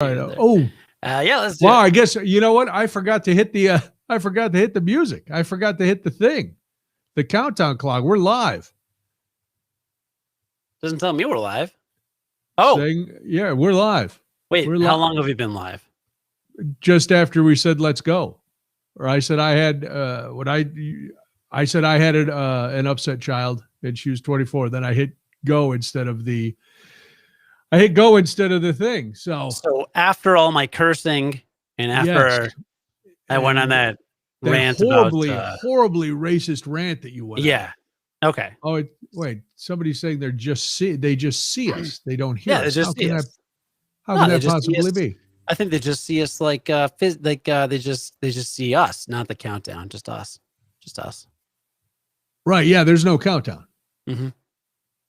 Right. Yeah, let's do wow, it. I guess you know what? I forgot to hit the music. I forgot to hit the thing. The countdown clock. We're live. Doesn't tell me we're live. Oh, yeah, we're live. Wait, how long have you been live? Just after we said let's go. Or I said I had I said I had an upset child and she was 24. Then I hit go instead of the thing. So after all my cursing and after I went on that rant horribly racist rant that you went on. Yeah. Okay. Oh, wait. Somebody's saying they just see us. They don't hear us. They just see us. How can that possibly be? I think they just see us they just see us, not the countdown, just us. Right. Yeah. There's no countdown. Mm-hmm.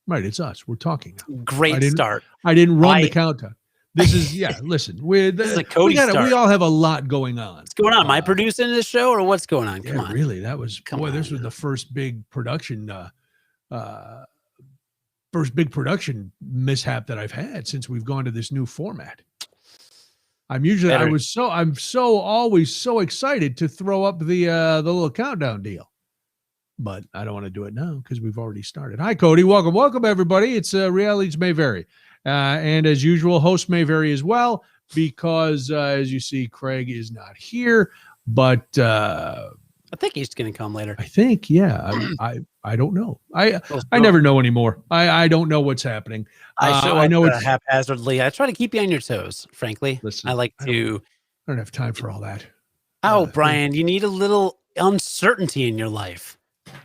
Right. It's us. We're talking now. Great start. I didn't run the countdown. This is, listen, this is a Cody start. We all have a lot going on. What's going on? Am I producing this show or what's going on? Come on. Really? That was, this was the first big production, mishap that I've had since we've gone to this new format. I'm always so excited to throw up the little countdown deal, but I don't want to do it now because we've already started. Hi, Cody. Welcome everybody. It's Realities May Vary. And as usual, host may vary as well because, as you see, Craig is not here. But I think he's going to come later. I think, I don't know. I never know anymore. I don't know what's happening. I know it's haphazardly. I try to keep you on your toes. Frankly, listen, I don't have time for all that. Oh, Brian, you need a little uncertainty in your life.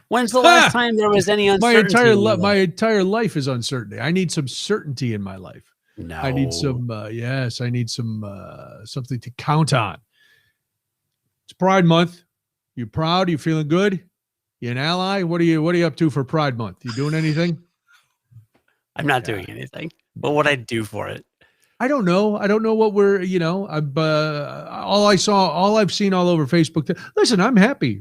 When's the last time there was any uncertainty? My entire life is uncertainty. I need some certainty in my life. No, I need some. I need some something to count on. It's Pride Month. You proud? You feeling good? You an ally? What are you up to for Pride Month? You doing anything? I'm not doing anything. But what I do for it? I don't know. I don't know what we're. All I've seen all over Facebook. Listen, I'm happy.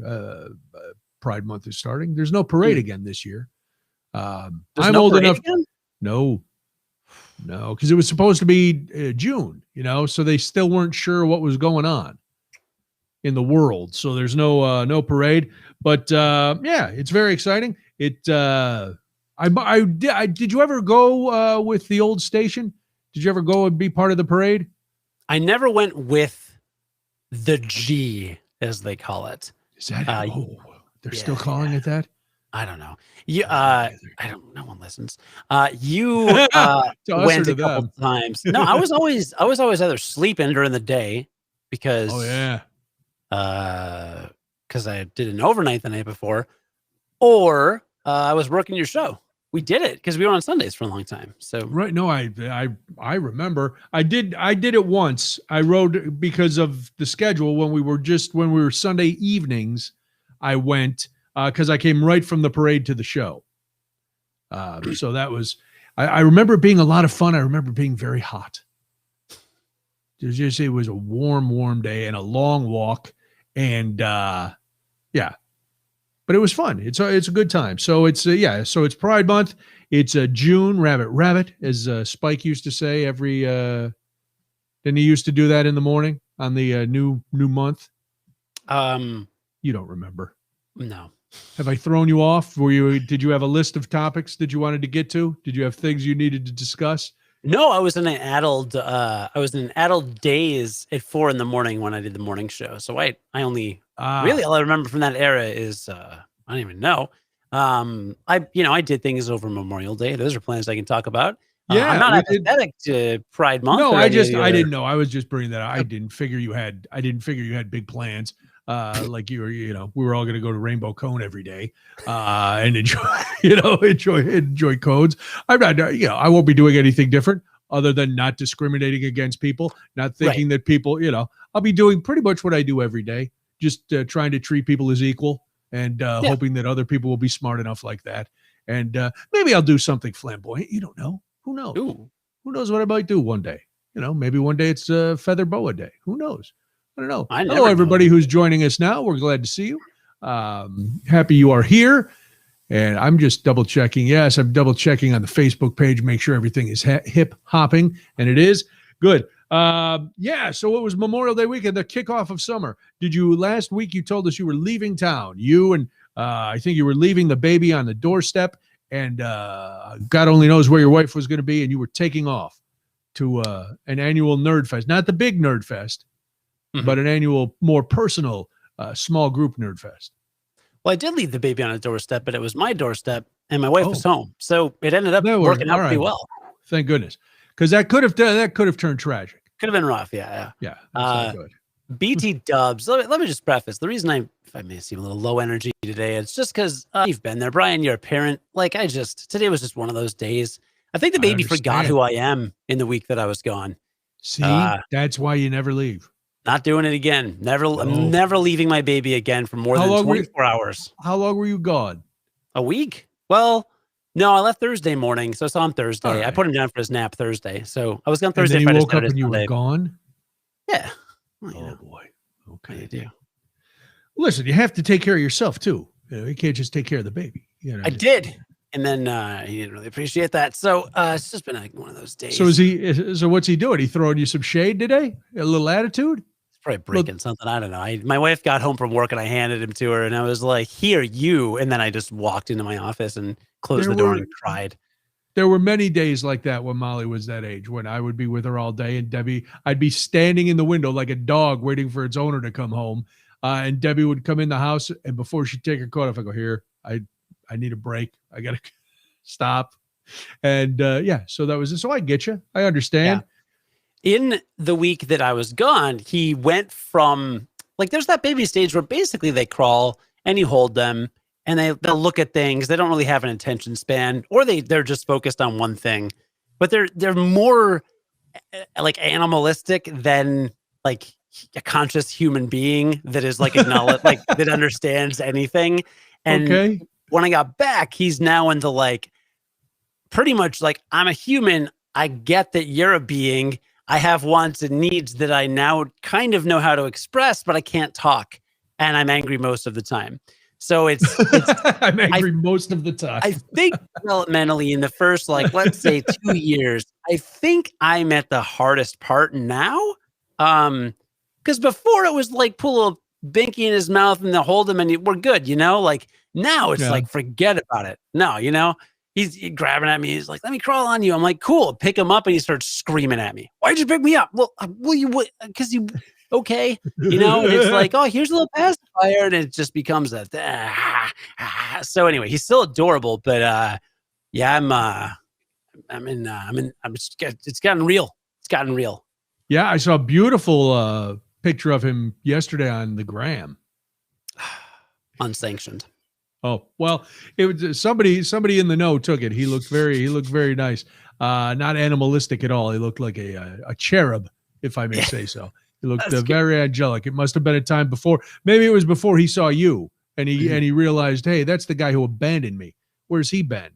Pride Month is starting. There's no parade again this year. I'm old enough. Again? No, because it was supposed to be June. So they still weren't sure what was going on in the world. So there's no parade. But it's very exciting. Did you ever go with the old station? Did you ever go and be part of the parade? I never went with the G, as they call it. Is that? They're still calling it that? I don't know. I don't. No one listens. You went a couple times. No, I was always either sleeping during the day because because I did an overnight the night before, or I was working your show. We did it because we were on Sundays for a long time. So right. No, I remember. I did it once. I rode because of the schedule when we were Sunday evenings. I went because I came right from the parade to the show. So that was, I remember it being a lot of fun. I remember being very hot. It was a warm day and a long walk. And but it was fun. It's a good time. So it's it's Pride Month. It's June, rabbit, as Spike used to say every, didn't he used to do that in the morning on the new month? You don't remember? No. Have I thrown you off? Did you have a list of topics that you wanted to get to? Did you have things you needed to discuss? No, I was in an adult days at 4 a.m. when I did the morning show. So I only really all I remember from that era is I don't even know. I did things over Memorial Day. Those are plans I can talk about. I'm not apathetic to Pride Month. No, I didn't know. I was just bringing that up. I didn't figure you had big plans. Like we were all going to go to Rainbow Cone every day, and enjoy cones. I'm not, I won't be doing anything different other than not discriminating against people, not thinking that people, I'll be doing pretty much what I do every day. Just trying to treat people as equal and hoping that other people will be smart enough like that. And maybe I'll do something flamboyant. You don't know. Who knows? Ooh. Who knows what I might do one day? Maybe one day it's Feather Boa Day. Who knows? I don't know. Hello, everybody who's joining us now. We're glad to see you. Happy you are here. And I'm just double checking. Yes, I'm double checking on the Facebook page. Make sure everything is hip hopping. And it is good. Yeah, so it was Memorial Day weekend, the kickoff of summer. Last week you told us you were leaving town. You and I think you were leaving the baby on the doorstep, and God only knows where your wife was going to be, and you were taking off to an annual Nerd Fest. Not the big Nerd Fest, but an annual, more personal, small group Nerd Fest. Well, I did leave the baby on a doorstep, but it was my doorstep, and my wife was home. So it ended up working out pretty well. Thank goodness. Because that could have turned tragic. Could have been rough, yeah. Yeah, that's not good. BT Dubs. Let me just preface. The reason if I may seem a little low energy today, it's just because you've been there, Brian. You're a parent. Like today was just one of those days. I think the baby forgot who I am in the week that I was gone. See, that's why you never leave. Not doing it again. I'm never leaving my baby again for more than 24 hours. How long were you gone? A week? Well, no, I left Thursday morning, so I saw him Thursday. Right. I put him down for his nap Thursday, so I was gone Thursday. And then you woke up and you were gone? Yeah. Well, boy. Okay. You do. Listen, you have to take care of yourself too. You can't just take care of the baby. I did, and then he didn't really appreciate that. So it's just been like one of those days. So what's he doing? He throwing you some shade today? A little attitude? He's probably breaking something. I don't know. My wife got home from work and I handed him to her, and I was like, "Here, you." And then I just walked into my office and closed the door and cried. There were many days like that when Molly was that age, when I would be with her all day, and I'd be standing in the window like a dog waiting for its owner to come home. And Debbie would come in the house, and before she'd take her coat off, I go, "Here, I need a break. I got to stop." And so that was it. So I get you. I understand. Yeah. In the week that I was gone, he went from, like, there's that baby stage where basically they crawl and you hold them and they'll look at things. They don't really have an attention span, or they're just focused on one thing, but they're more like animalistic than like a conscious human being that is like acknowledged, like that understands anything. And when I got back, he's now into like pretty much like, I'm a human. I get that you're a being. I have wants and needs that I now kind of know how to express, but I can't talk. And I'm angry most of the time. So it's I'm angry most of the time. I think developmentally in the first, like, let's say 2 years, I think I'm at the hardest part now. Because before it was like pull a binky in his mouth and they'll hold him and we're good, like now it's like, forget about it. No, he's grabbing at me. He's like, let me crawl on you. I'm like, cool. Pick him up and he starts screaming at me. Why'd you pick me up? Well, because you, okay. It's like, oh, here's a little pacifier. And it just becomes so anyway, he's still adorable, but it's gotten real. It's gotten real. Yeah. I saw a beautiful picture of him yesterday on the gram. Unsanctioned. Oh, well, it was somebody in the know took it. He looked very nice. Not animalistic at all. He looked like a cherub, if I may say so. He looked very angelic. It must have been a time before. Maybe it was before he saw you and he realized, hey, that's the guy who abandoned me. Where's he been?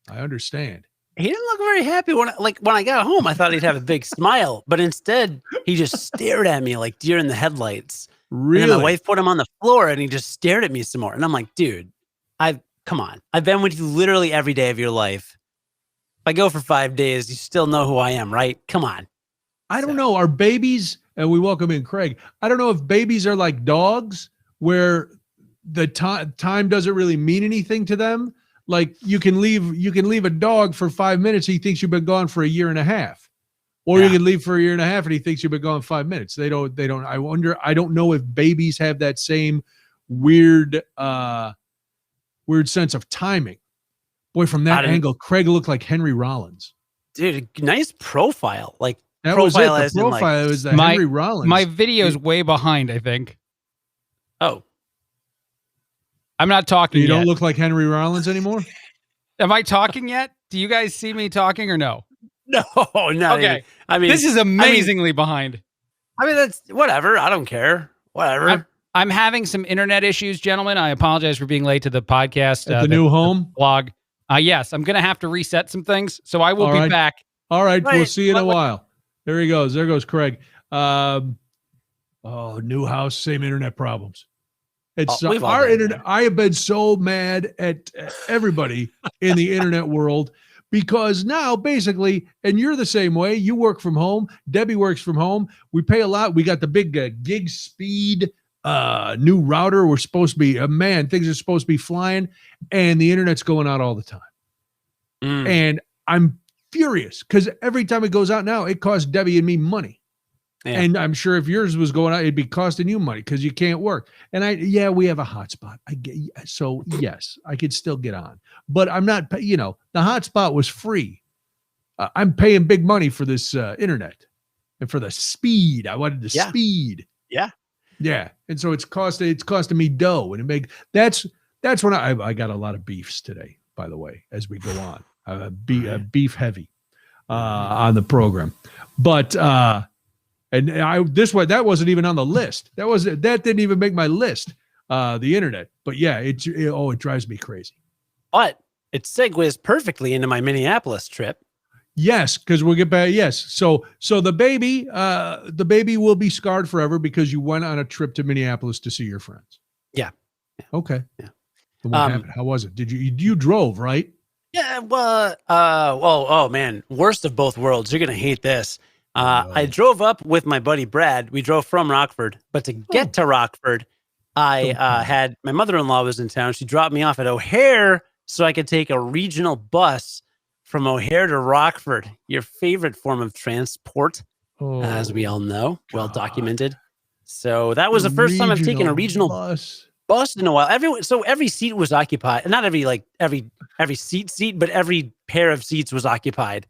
I understand. He didn't look very happy when I got home. I thought he'd have a big smile, but instead he just stared at me like deer in the headlights. Really? And then my wife put him on the floor and he just stared at me some more. And I'm like, dude, come on. I've been with you literally every day of your life. If I go for 5 days, you still know who I am, right? Come on. I don't know. Are babies, and we welcome in Craig, I don't know if babies are like dogs where the time doesn't really mean anything to them. Like you can leave a dog for 5 minutes. He thinks you've been gone for a year and a half. Or you can leave for a year and a half and he thinks you've been gone 5 minutes. They don't, I don't know if babies have that same weird sense of timing. Boy, from that angle, Craig looked like Henry Rollins. Dude, nice profile. Like that profile was it. The profile was the Henry Rollins. My video's way behind, I think. Oh. I'm not talking yet. You don't yet. look like Henry Rollins anymore? Am I talking yet? Do you guys see me talking or no? No, not okay. Even. I mean, this is amazingly behind. I mean, that's whatever. I don't care. Whatever. I'm having some internet issues, gentlemen. I apologize for being late to the podcast. At the new home? Blog. Yes, I'm going to have to reset some things, so I will be back. All right, we'll see you in a while. There he goes. There goes Craig. New house, same internet problems. It's our internet. I have been so mad at everybody in the internet world because now basically, and you're the same way, you work from home, Debbie works from home, we pay a lot, we got the big gig speed new router, we're supposed to be, things are supposed to be flying, and the internet's going out all the time. And I'm furious because every time it goes out now, it costs Debbie and me money. Yeah. And I'm sure if yours was going out, it'd be costing you money because you can't work. And we have a hotspot. So yes, I could still get on, but I'm not, the hotspot was free. I'm paying big money for this internet and for the speed. I wanted the speed. Yeah. Yeah. And so it's costing me dough, and that's when I got a lot of beefs today, by the way, as we go on, beef heavy on the program, but, and that wasn't even on the list. That didn't even make my list. The internet, but yeah, it drives me crazy. But it segues perfectly into my Minneapolis trip. Yes, because we'll get back. Yes, so the baby will be scarred forever because you went on a trip to Minneapolis to see your friends. Yeah. Okay. Yeah. And what happened? How was it? You drove, right? Yeah. Well. Oh man, worst of both worlds. You're gonna hate this. I drove up with my buddy Brad. We drove from Rockford, but to get to Rockford, I had my mother-in-law was in town. She dropped me off at O'Hare so I could take a regional bus from O'Hare to Rockford, your favorite form of transport, as we all know, well documented. So that was the first time I've taken a regional bus in a while. Every seat was occupied. Not every seat, but every pair of seats was occupied.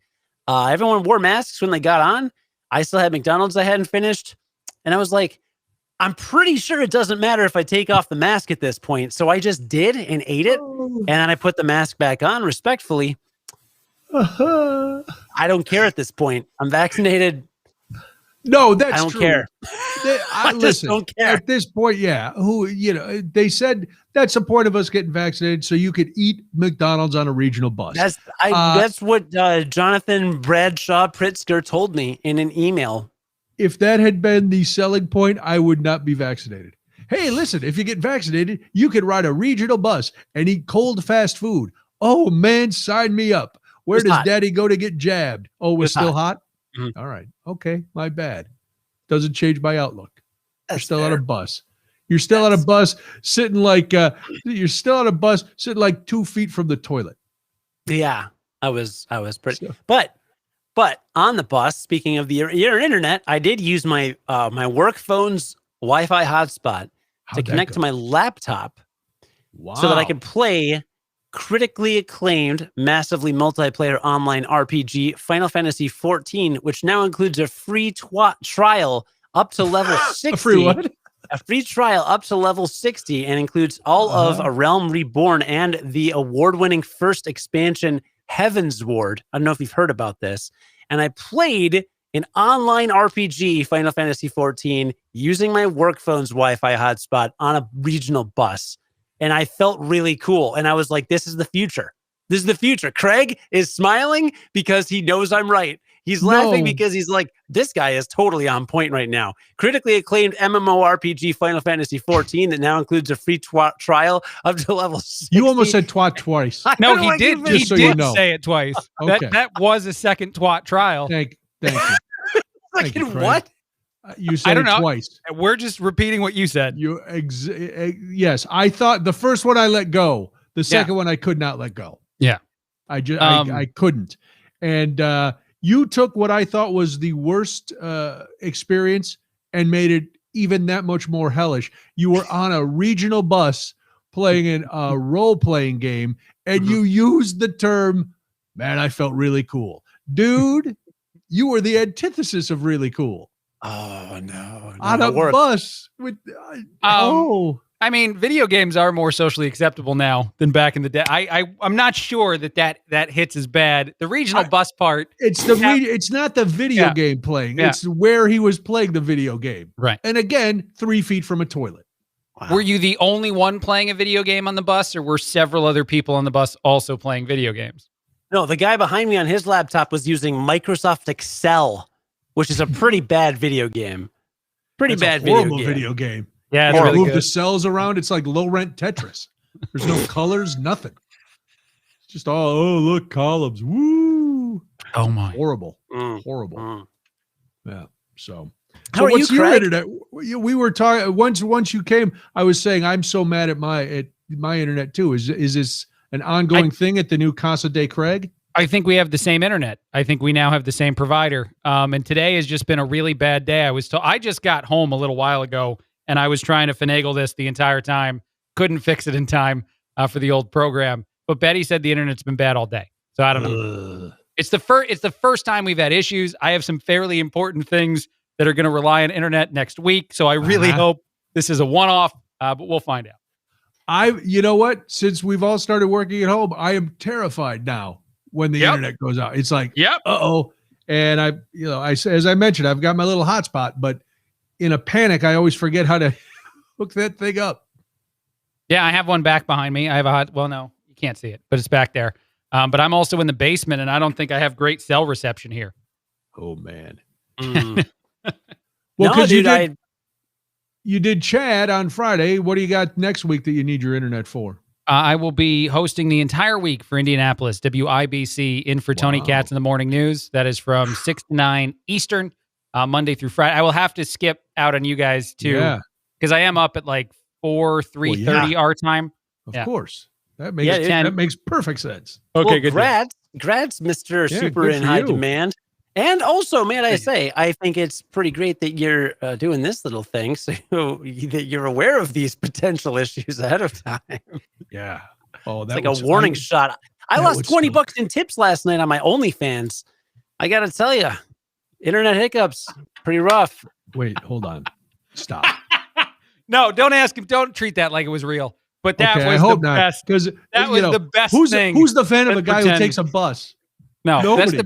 Everyone wore masks when they got on. I still had McDonald's I hadn't finished. And I was like, I'm pretty sure it doesn't matter if I take off the mask at this point. So I just did and ate it. And then I put the mask back on respectfully. I don't care at this point. I'm vaccinated. No, that's I don't true. care. I just don't care. At this point, yeah. They said that's the point of us getting vaccinated so you could eat McDonald's on a regional bus. That's what Jonathan Bradshaw Pritzker told me in an email. If that had been the selling point, I would not be vaccinated. Hey, listen, if you get vaccinated, you could ride a regional bus and eat cold fast food. Oh man, sign me up. Where does Daddy go to get jabbed? Oh, it was still hot? Mm-hmm. All right. Okay. My bad. Doesn't change my outlook. You're still on a bus. You're still on a bus sitting like 2 feet from the toilet. Yeah, I was pretty, but on the bus, speaking of your internet, I did use my work phone's Wi-Fi hotspot to connect to my laptop so that I could play critically acclaimed, massively multiplayer online RPG Final Fantasy XIV, which now includes a free trial up to level 60. A free what? A free trial up to level 60 and includes all of A Realm Reborn and the award-winning first expansion, Heaven's Ward. I don't know if you've heard about this. And I played an online RPG, Final Fantasy XIV, using my work phone's Wi-Fi hotspot on a regional bus. And I felt really cool. And I was like, this is the future. This is the future. Craig is smiling because he knows I'm right. He's laughing because he's like, this guy is totally on point right now. Critically acclaimed MMORPG Final Fantasy XIV that now includes a free trial up to level 60. You almost said twat twice. No, he did. He did say it twice. Okay. That was a second twat trial. Thank you. Thank you, what? You said it twice. We're just repeating what you said. Yes, I thought the first one I let go. The second one I could not let go. Yeah, I couldn't. And you took what I thought was the worst experience and made it even that much more hellish. You were on a regional bus playing a role-playing game, and you used the term, man, I felt really cool. Dude, you were the antithesis of really cool. Oh, no. On a bus with I mean, video games are more socially acceptable now than back in the day. I'm not sure that hits as bad. The regional bus part. It's not the video game playing. Yeah. It's where he was playing the video game. Right. And again, 3 feet from a toilet. Wow. Were you the only one playing a video game on the bus, or were several other people on the bus also playing video games? No, the guy behind me on his laptop was using Microsoft Excel, which is a pretty bad video game. Video game. Yeah, it's really move good. The cells around. It's like low rent Tetris. There's no colors, nothing. Just oh look, columns. Woo. Oh my. Horrible. Horrible. Yeah. So how are what's you, your Craig? internet? We were talking once you came, I was saying I'm so mad at my internet too. Is this an ongoing thing at the new Casa de Craig? I think we have the same internet. I think we now have the same provider. And today has just been a really bad day. I just got home a little while ago, and I was trying to finagle this the entire time. Couldn't fix it in time for the old program. But Betty said the internet's been bad all day. So I don't know. It's the first time we've had issues. I have some fairly important things that are going to rely on internet next week. So I really hope this is a one-off, but we'll find out. You know what? Since we've all started working at home, I am terrified now when the internet goes out. It's like, uh-oh. And as I mentioned, I've got my little hotspot, but in a panic, I always forget how to hook that thing up. Yeah, I have one back behind me. I have well, no, you can't see it, but it's back there. But I'm also in the basement, and I don't think I have great cell reception here. Oh, man. Well, because you did Chad on Friday. What do you got next week that you need your internet for? I will be hosting the entire week for Indianapolis, WIBC, in for Tony Katz in the Morning News. That is from 6 to 9 Eastern, Monday through Friday. I will have to skip out on you guys, too, because I am up at like 3:30 our time. Of course. That makes perfect sense. Okay, good. Grad's Mr. Super in high demand. And also, man, I say, I think it's pretty great that you're doing this little thing so that you're aware of these potential issues ahead of time. Yeah. Oh, that's like a warning shot. I lost $20 in tips last night on my OnlyFans. I got to tell you, internet hiccups, pretty rough. Wait, hold on. Stop. No, don't ask him. Don't treat that like it was real. But that was the best. Because that was the best thing. Who's the fan of a guy who takes a bus? No, nobody.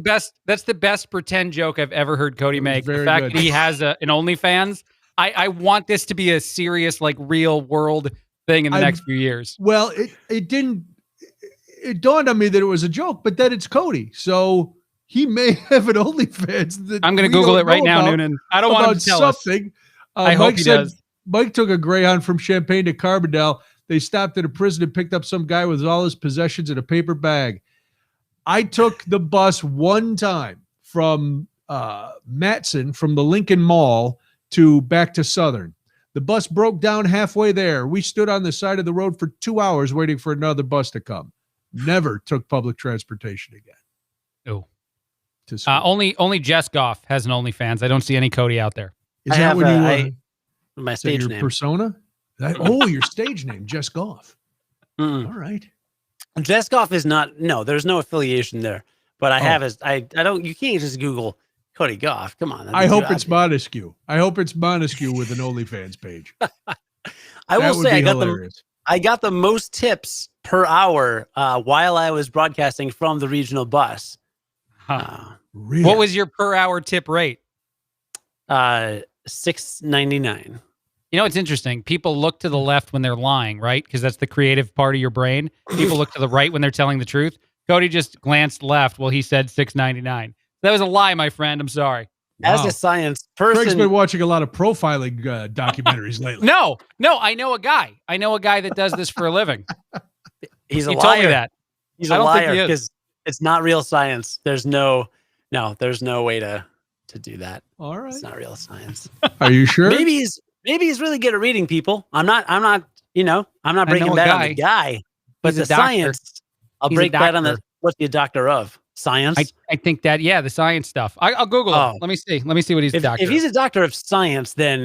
That's the best pretend joke I've ever heard Cody make. The fact that he has an OnlyFans. I want this to be a serious, like, real world thing in the next few years. Well, it didn't. It dawned on me that it was a joke, but that it's Cody, so he may have an OnlyFans. That I'm going to Google it right now, Noonan. I don't want him to tell something. I hope he does. Mike took a Greyhound from Champaign to Carbondale. They stopped at a prison and picked up some guy with all his possessions in a paper bag. I took the bus one time from Matson, from the Lincoln Mall back to Southern. The bus broke down halfway there. We stood on the side of the road for 2 hours waiting for another bus to come. Never took public transportation again. Oh, only Jess Gough has an OnlyFans. I don't see any Cody out there. Is that when you my stage your name persona? Your stage name, Jess Gough. All right. Jess Gough is not. No, there's no affiliation there. But I have I don't. You can't just Google Cody Gough. Come on. I hope it's Montesquieu. I hope it's Montesquieu with an OnlyFans page. I will say I got the most tips per hour while I was broadcasting from the regional bus. Really? What was your per hour tip rate? $6.99. You know, it's interesting. People look to the left when they're lying, right? Because that's the creative part of your brain. People look to the right when they're telling the truth. Cody just glanced left while he said $6.99. That was a lie, my friend. I'm sorry. As a science person, Craig's been watching a lot of profiling documentaries lately. No, I know a guy. I know a guy that does this for a living. He's a liar. Told me that. He's a liar because it's not real science. There's no way to do that. All right, it's not real science. Are you sure? Maybe he's really good at reading people. I'm not breaking bad on the guy, but the science. I'll break bad on the. What's he a doctor of? Science. I think that the science stuff. I'll Google it. Let me see what he's a doctor. If he's a doctor of science, then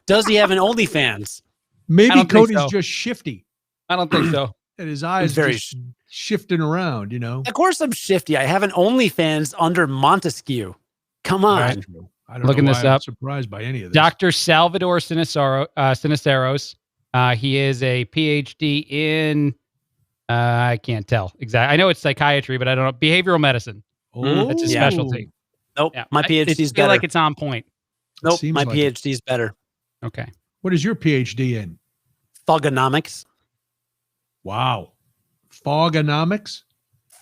does he have an OnlyFans? Maybe Cody's just shifty. I don't think so. And his eyes just shifting around, you know. Of course I'm shifty. I have an OnlyFans under Montesquieu. Come on. Right. I don't know why I'm surprised by any of this. Dr. Salvador Siniceros. He is a PhD in I can't tell exactly. I know it's psychiatry, but I don't know. Behavioral medicine. That's his specialty. Nope. My PhD's better. I feel like it's on point. Nope. My PhD's better. Okay. What is your PhD in? Thugonomics. Wow. Fogonomics?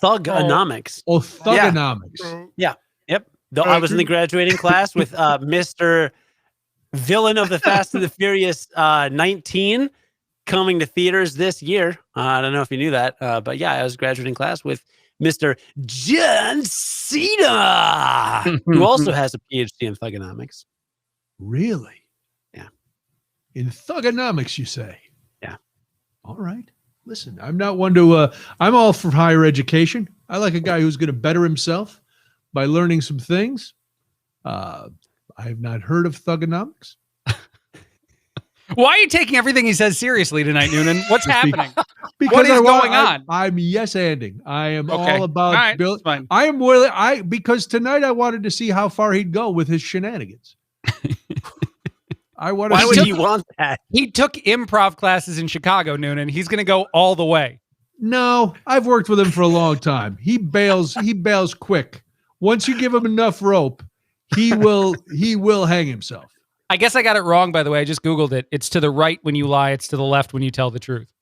Thugonomics. Oh, thugonomics. Yeah. Yep. I was in the graduating class with Mr. Villain of the Fast and the Furious 19. coming to theaters this year. I don't know if you knew that, but yeah, I was graduating class with Mr. John Cena, who also has a PhD in thugonomics. Really? Yeah. In thugonomics, you say? Yeah. All right. Listen, I'm not one to, I'm all for higher education. I like a guy who's going to better himself by learning some things. I have not heard of thugonomics. Why are you taking everything he says seriously tonight, Noonan? What's happening? Because what is going on? I'm yes-anding. I am Okay. all about right, Bill. fine. I am really, because tonight I wanted to see how far he'd go with his shenanigans. I want to Why see. would you want that? He took improv classes in Chicago, Noonan. He's going to go all the way. No, I've worked with him for a long time. He bails quick. Once you give him enough rope, he will hang himself. I guess I got it wrong, by the way. I just Googled it. It's to the right when you lie. It's to the left when you tell the truth.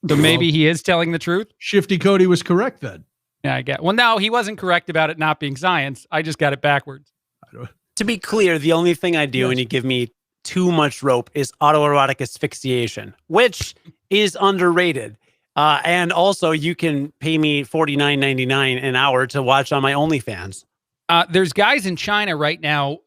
So maybe he is telling the truth. Shifty Cody was correct then. Yeah, I get. Well, no, he wasn't correct about it not being science. I just got it backwards. To be clear, the only thing I do when you give me too much rope is autoerotic asphyxiation, which is underrated. And also, you can pay me $49.99 an hour to watch on my OnlyFans. There's guys in China right now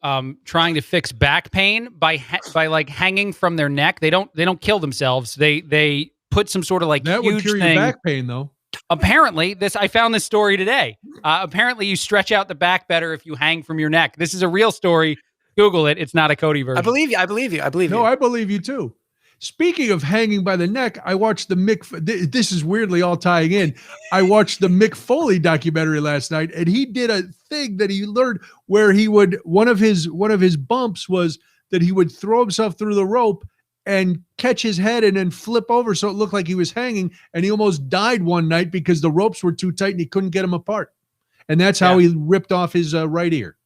trying to fix back pain by like hanging from their neck. They don't kill themselves. They put some sort of like that huge would cure thing. your back pain though. Apparently, I found this story today. Apparently, you stretch out the back better if you hang from your neck. This is a real story. Google it. It's not a Cody version. I believe you. I believe you. No, I believe you too. Speaking of hanging by the neck, I watched the Mick. This is weirdly all tying in. I watched the Mick Foley documentary last night, and he did a thing that he learned where he would one of his bumps was that he would throw himself through the rope and catch his head and then flip over so it looked like he was hanging. And he almost died one night because the ropes were too tight and he couldn't get them apart. And that's how he ripped off his right ear.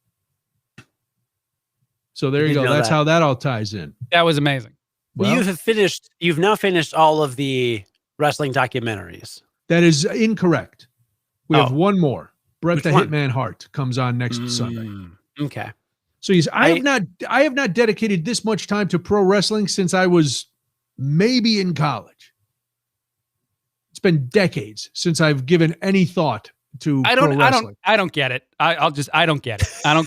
So there you go. That's how that all ties in. That was amazing. Well, you've now finished all of the wrestling documentaries. That is incorrect. We have one more. Bret Which the one? Hitman Hart comes on next Sunday. Okay. So I have not dedicated this much time to pro wrestling since I was maybe in college. It's been decades since I've given any thought to pro wrestling. I don't get it. I don't get it. I don't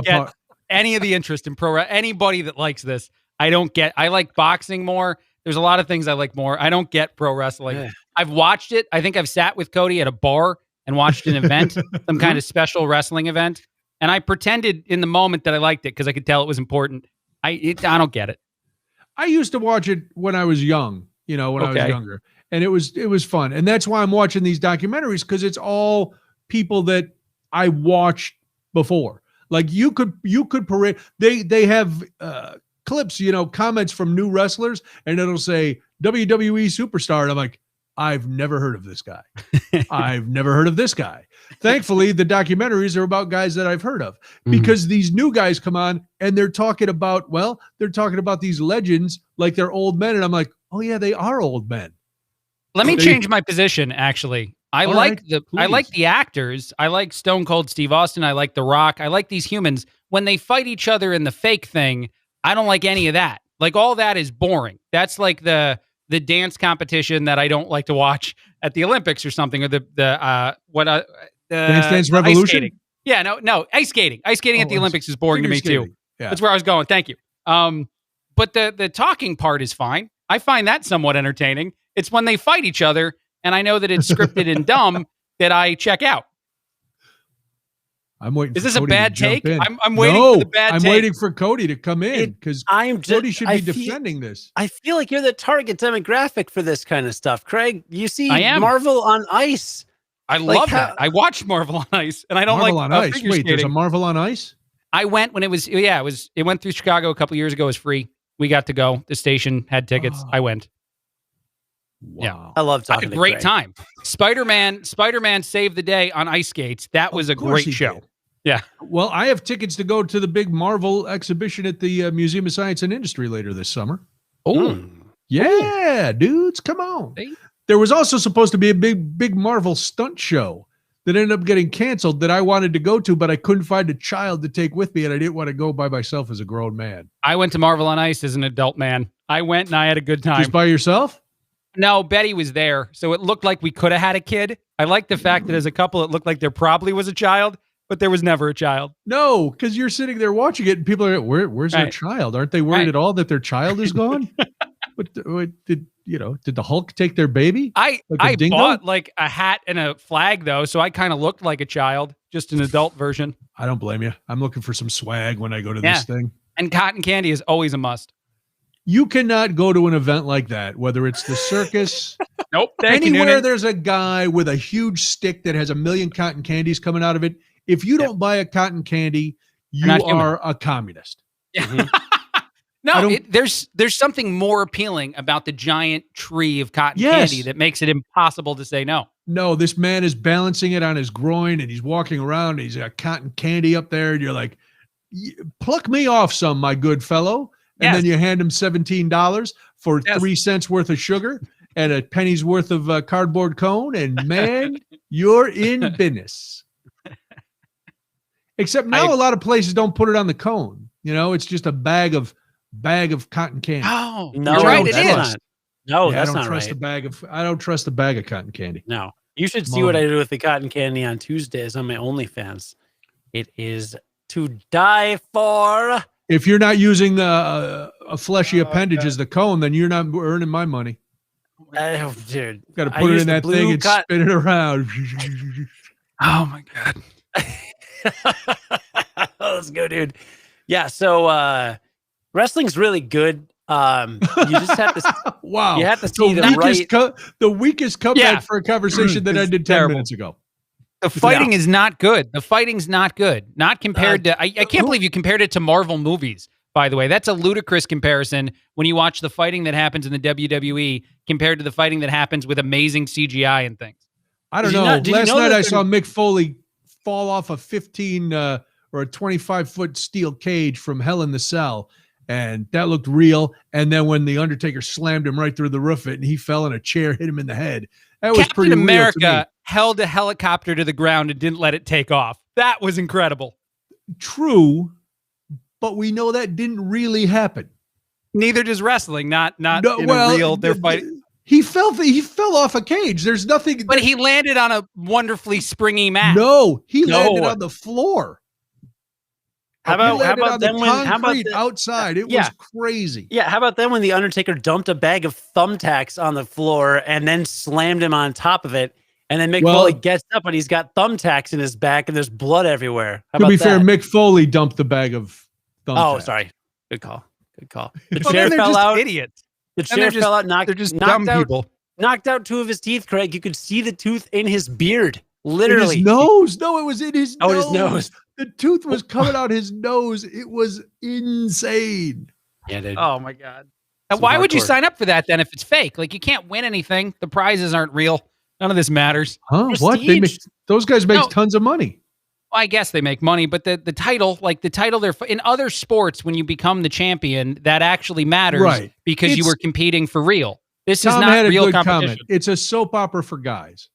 get any of the interest in pro wrestling. Anybody that likes this, I don't get. I like boxing more. There's a lot of things I like more. I don't get pro wrestling. Yeah. I've watched it. I think I've sat with Cody at a bar and watched an event, some kind of special wrestling event. And I pretended in the moment that I liked it because I could tell it was important. I don't get it. I used to watch it when I was young, when I was younger. And it was fun. And that's why I'm watching these documentaries, because it's all people that I watched before. Like you could parade. They have clips, comments from new wrestlers, and it'll say WWE superstar. And I'm like, I've never heard of this guy. I've never heard of this guy. Thankfully, the documentaries are about guys that I've heard of, because these new guys come on and they're talking about these legends like they're old men. And I'm like, oh yeah, they are old men. Let me change my position. Actually, I like the actors. I like Stone Cold Steve Austin. I like The Rock. I like these humans. When they fight each other in the fake thing, I don't like any of that. Like all that is boring. That's like the dance competition that I don't like to watch at the Olympics or something, or the Dance Revolution. Ice skating. Yeah, no, ice skating. Ice skating at the Olympics is boring to me too. Yeah. That's where I was going. Thank you. But the talking part is fine. I find that somewhat entertaining. It's when they fight each other, and I know that it's scripted and dumb, that I check out. I'm waiting. Is this a bad take? I'm waiting for the bad take. I'm waiting for Cody to come in, because Cody should be defending this. I feel like you're the target demographic for this kind of stuff, Craig. You see Marvel on Ice. I love that. I watched Marvel on Ice, and I don't Marvel like on Ice. Figure Wait, skating. there's a Marvel on Ice? I went when it went through Chicago a couple years ago. It was free. We got to go. The station had tickets. Oh. I went. Wow. Yeah. I love talking. I had a great time. Spider-Man saved the day on ice skates. That was a great show. Did. Yeah. Well, I have tickets to go to the big Marvel exhibition at the Museum of Science and Industry later this summer. Oh, yeah, dudes, come on. Hey. There was also supposed to be a big Marvel stunt show that ended up getting canceled that I wanted to go to, but I couldn't find a child to take with me, and I didn't want to go by myself as a grown man. I went to Marvel on Ice as an adult man. I went and I had a good time. Just by yourself? No, Betty was there, so it looked like we could have had a kid. I like the fact that as a couple, it looked like there probably was a child, but there was never a child. No, because you're sitting there watching it, and people are, where's their child? Aren't they worried at all that their child is gone? What did the Hulk take their baby? I bought like a hat and a flag though, so I kind of looked like a child, just an adult version. I don't blame you. I'm looking for some swag when I go to this thing. And cotton candy is always a must. You cannot go to an event like that, whether it's the circus. Nope. Anywhere there's a guy with a huge stick that has 1 million cotton candies coming out of it. If you don't buy a cotton candy, you are a communist. Mm-hmm. No, there's something more appealing about the giant tree of cotton candy that makes it impossible to say no. No, this man is balancing it on his groin and he's walking around and he's got cotton candy up there and you're like, pluck me off some, my good fellow. And then you hand him $17 for 3 cents worth of sugar and a penny's worth of cardboard cone. And man, you're in business. Except now a lot of places don't put it on the cone. It's just a bag of cotton candy. Oh, no, you're right. It is. No, that's not right. I don't trust a bag of cotton candy. No, you should see what I do with the cotton candy on Tuesdays on my OnlyFans. It is to die for. If you're not using a fleshy appendage as the cone, then you're not earning my money. Oh, dude. Got to put it in that thing and spin it around. Oh, my God. Let's go, dude. Yeah, so wrestling's really good. You just have to wow. You have to see the weakest comeback for a conversation that I did 10 minutes ago. The fighting is not good. The fighting's not good. Not compared to I can't believe you compared it to Marvel movies, by the way. That's a ludicrous comparison when you watch the fighting that happens in the WWE compared to the fighting that happens with amazing CGI and things. I don't know. Last night I saw Mick Foley fall off a 15 or a 25-foot steel cage from Hell in the Cell. And that looked real. And then when the Undertaker slammed him right through the roof of it and he fell in a chair, hit him in the head. That was pretty real to me. Captain America held a helicopter to the ground and didn't let it take off. That was incredible. True, but we know that didn't really happen. Neither does wrestling. Not a real. They're fighting. He fell off a cage. There's nothing. But he landed on a wonderfully springy mat. No, he landed on the floor. How about then when outside? It was crazy. Yeah, how about then when the Undertaker dumped a bag of thumbtacks on the floor and then slammed him on top of it, and then Mick Foley gets up and he's got thumbtacks in his back and there's blood everywhere. To be fair, Mick Foley dumped the bag of thumbtacks. Oh, sorry. Good call. The chair fell out. Idiots. The chair fell out. They're just dumb people. Knocked out 2 of his teeth, Craig. You could see the tooth in his beard. Literally. In his nose. No, it was in his nose. Oh, his nose. The tooth was coming out his nose. It was insane. Yeah, dude. Oh my God. And why would you sign up for that then if it's fake? Like you can't win anything. The prizes aren't real. None of this matters. Huh? What? Those guys make tons of money. Well, I guess they make money, but the title, they're in other sports when you become the champion, that actually matters because you were competing for real. This is not real competition. Comment. It's a soap opera for guys.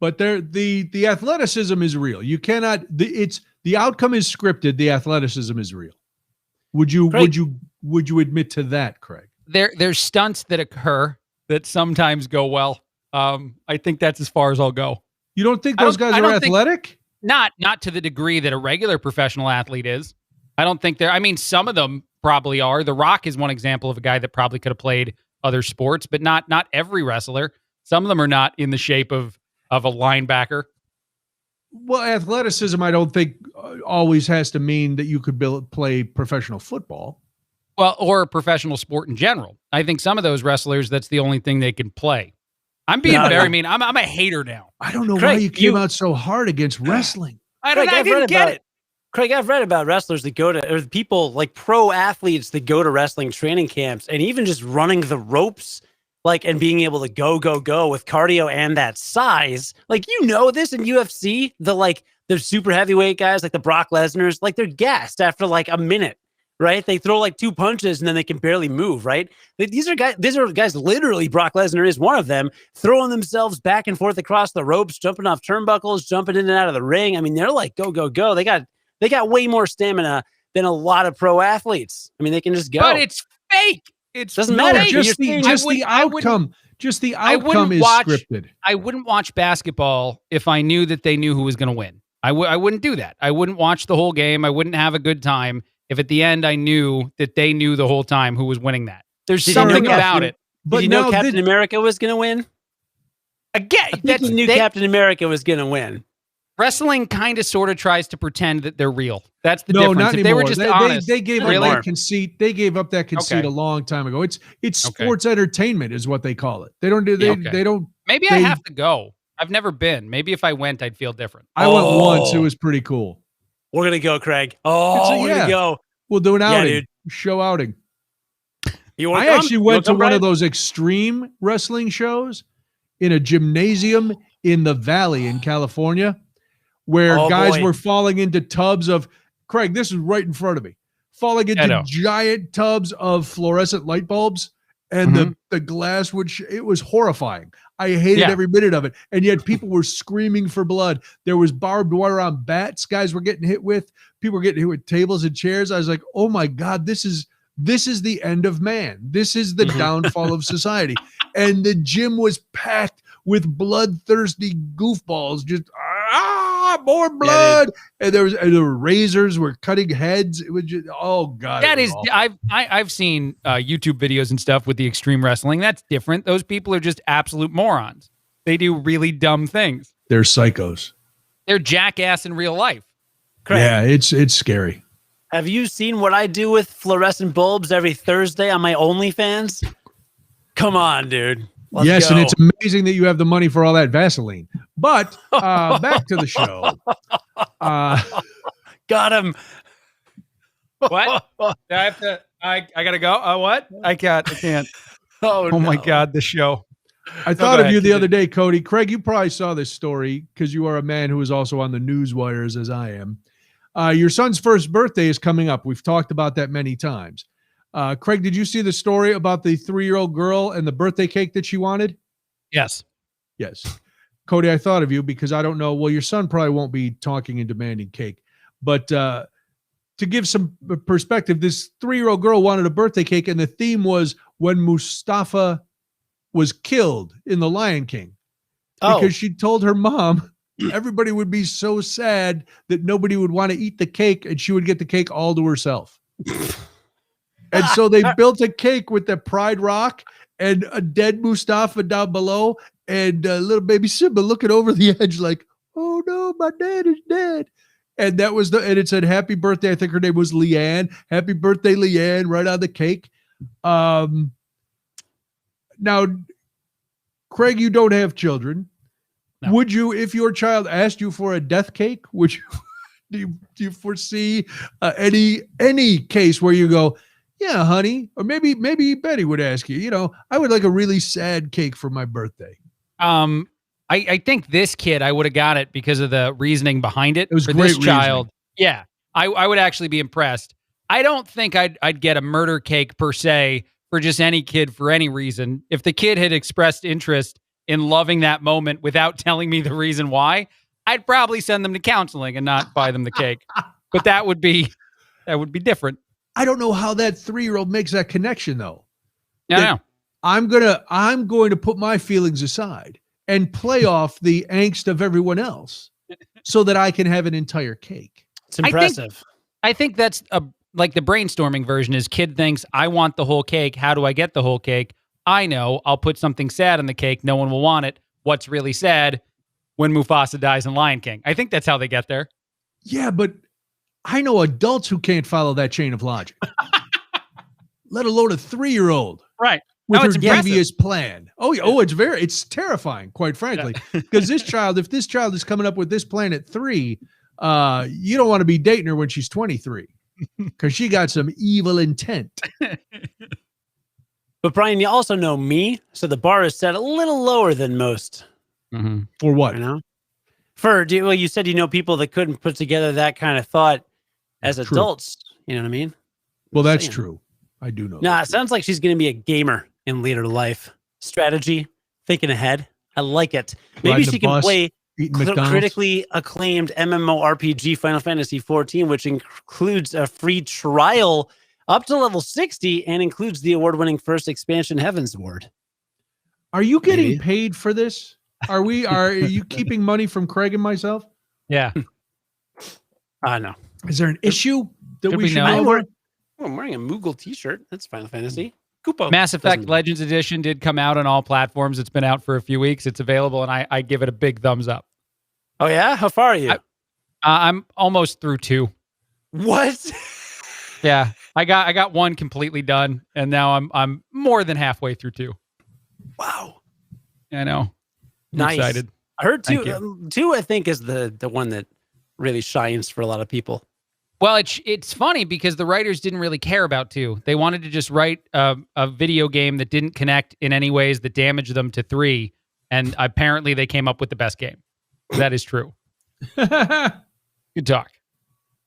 But the athleticism is real. You cannot. The outcome is scripted. The athleticism is real. Would you admit to that, Craig? There's stunts that occur that sometimes go well. I think that's as far as I'll go. You don't think those guys are athletic? Not to the degree that a regular professional athlete is. I don't think they're. I mean, some of them probably are. The Rock is one example of a guy that probably could have played other sports, but not every wrestler. Some of them are not in the shape of a linebacker. Well, athleticism, I don't think always has to mean that you could play professional football. Well, or a professional sport in general. I think some of those wrestlers, that's the only thing they can play. I'm being very mean. I'm a hater now. I don't know why you came out so hard against wrestling. I didn't get it. Craig, I've read about wrestlers that go to, or people like pro athletes that go to wrestling training camps and even just running the ropes, like, and being able to go with cardio and that size. Like, this in UFC, the super heavyweight guys, like the Brock Lesnar's, like they're gassed after like a minute. Right? They throw like 2 punches and then they can barely move, right? These are guys, literally, Brock Lesnar is one of them, throwing themselves back and forth across the ropes, jumping off turnbuckles, jumping in and out of the ring. I mean, they're like, go. They got way more stamina than a lot of pro athletes. I mean, they can just go. But it's fake. It's doesn't matter. Just the outcome. Just the outcome is scripted. I wouldn't watch basketball if I knew that they knew who was going to win. I wouldn't do that. I wouldn't watch the whole game. I wouldn't have a good time if at the end I knew that they knew the whole time who was winning that. There's something about it. But you know Captain America was going to win? Again, I think you knew Captain America was going to win. Wrestling kind of sort of tries to pretend that they're real. That's the difference. Not if anymore. They were just honest. They gave up that conceit. They gave up that conceit a long time ago. It's sports entertainment is what they call it. They don't do they don't. Maybe I have to go. I've never been. Maybe if I went, I'd feel different. I went once. It was pretty cool. We're gonna go, Craig. We're gonna go. We'll do an outing, show outing. I actually went to one of those extreme wrestling shows in a gymnasium in the Valley in California, where guys were falling into tubs of, Craig, this is right in front of me, falling into giant tubs of fluorescent light bulbs, and the glass it was horrifying. I hated every minute of it. And yet people were screaming for blood. There was barbed wire on bats guys were getting hit with. People were getting hit with tables and chairs. I was like, oh my God, this is the end of man. This is the downfall of society. And the gym was packed with bloodthirsty goofballs, just more blood. And there were razors were cutting heads. It was just, oh God. That is awful. I've seen YouTube videos and stuff with the extreme wrestling. That's different. Those people are just absolute morons. They do really dumb things. They're psychos. They're jackass in real life. Craig, yeah, it's scary. Have you seen what I do with fluorescent bulbs every Thursday on my OnlyFans? Come on, dude. Let's go. And it's amazing that you have the money for all that Vaseline. But back to the show. Got him. What? I gotta go. What? I can't. Oh my God, the show. I thought of you the other day, Cody. Craig, you probably saw this story because you are a man who is also on the news wires as I am. Your son's first birthday is coming up. We've talked about that many times. Craig, did you see the story about the 3-year-old girl and the birthday cake that she wanted? Yes. Cody, I thought of you because I don't know. Well, your son probably won't be talking and demanding cake. But to give some perspective, this 3-year-old girl wanted a birthday cake, and the theme was when Mustafa was killed in The Lion King. Because she told her mom everybody would be so sad that nobody would want to eat the cake, and she would get the cake all to herself. And so they built a cake with the Pride Rock and a dead Mustafa down below, and little baby Simba looking over the edge like, oh no, my dad is dead. And that was and it said, happy birthday. I think her name was Leanne. Happy birthday, Leanne, right on the cake. Now, Craig, you don't have children. No. Would you, if your child asked you for a death cake, would you, do you foresee any case where you go, yeah, honey, or maybe Betty would ask you, I would like a really sad cake for my birthday. I think this kid, I would have got it because of the reasoning behind it. It was for great this child. Reasoning. Yeah, I would actually be impressed. I don't think I'd get a murder cake per se for just any kid for any reason. If the kid had expressed interest in loving that moment without telling me the reason why, I'd probably send them to counseling and not buy them the cake. But that would be different. I don't know how that 3-year-old makes that connection though. No. I'm going to put my feelings aside and play off the angst of everyone else so that I can have an entire cake. It's impressive. I think that's like the brainstorming version is kid thinks, I want the whole cake. How do I get the whole cake? I know I'll put something sad on the cake. No one will want it. What's really sad? When Mufasa dies in Lion King. I think that's how they get there. Yeah, but I know adults who can't follow that chain of logic, let alone a 3-year-old. Right. With her devious plan. It's terrifying, quite frankly, because if this child is coming up with this plan at 3, you don't want to be dating her when she's 23 because she got some evil intent. But Brian, you also know me, so the bar is set a little lower than most. Mm-hmm. For what? You said people that couldn't put together that kind of thought as adults. You know what I mean? Well, that's true. I do know. It sounds like she's going to be a gamer in later life. Strategy, thinking ahead. I like it. Maybe she can play critically acclaimed MMORPG Final Fantasy XIV, which includes a free trial up to level 60 and includes the award-winning first expansion Heavens Ward. Are you getting paid for this? Are you keeping money from Craig and myself? Yeah. No. Is there an issue that we should know? know? I'm wearing a Moogle t-shirt. That's Final Fantasy. Koopa. Mass Effect Legends Edition did come out on all platforms. It's been out for a few weeks. It's available, and I give it a big thumbs up. Oh, yeah? How far are you? I'm almost through 2. What? Yeah. I got 1 completely done, and now I'm more than halfway through 2. Wow. I know. I'm nice. excited. I heard 2, I think, is the one that really shines for a lot of people. Well, it's funny because the writers didn't really care about 2. They wanted to just write a video game that didn't connect in any ways that damaged them to 3, and apparently they came up with the best game. That is true. Good talk.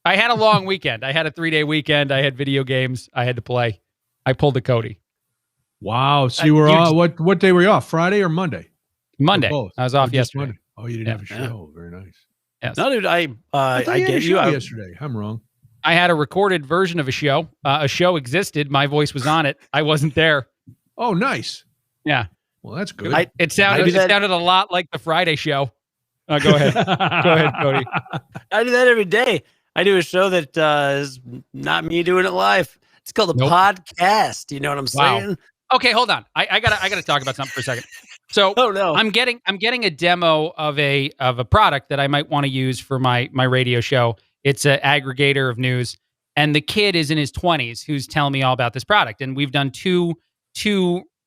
I had a long weekend. I had a 3-day weekend. I had video games I had to play. I pulled a Cody. Wow. So you were off. What day were you off? Friday or Monday? Monday. I was off yesterday. Monday. Oh, you didn't have a show. Very nice. Yes. No, dude, I get you yesterday. I'm wrong. I had a recorded version of a show. A show existed. My voice was on it. I wasn't there. Oh, nice. Yeah. Well, that's good. It sounded a lot like the Friday show. Go ahead. Go ahead, Cody. I do that every day. I do a show that is not me doing it live. It's called a podcast. You know what I'm saying? Okay, hold on. I gotta talk about something for a second. So I'm getting a demo of a product that I might want to use for my radio show. It's an aggregator of news, and the kid is in his 20s who's telling me all about this product. And we've done two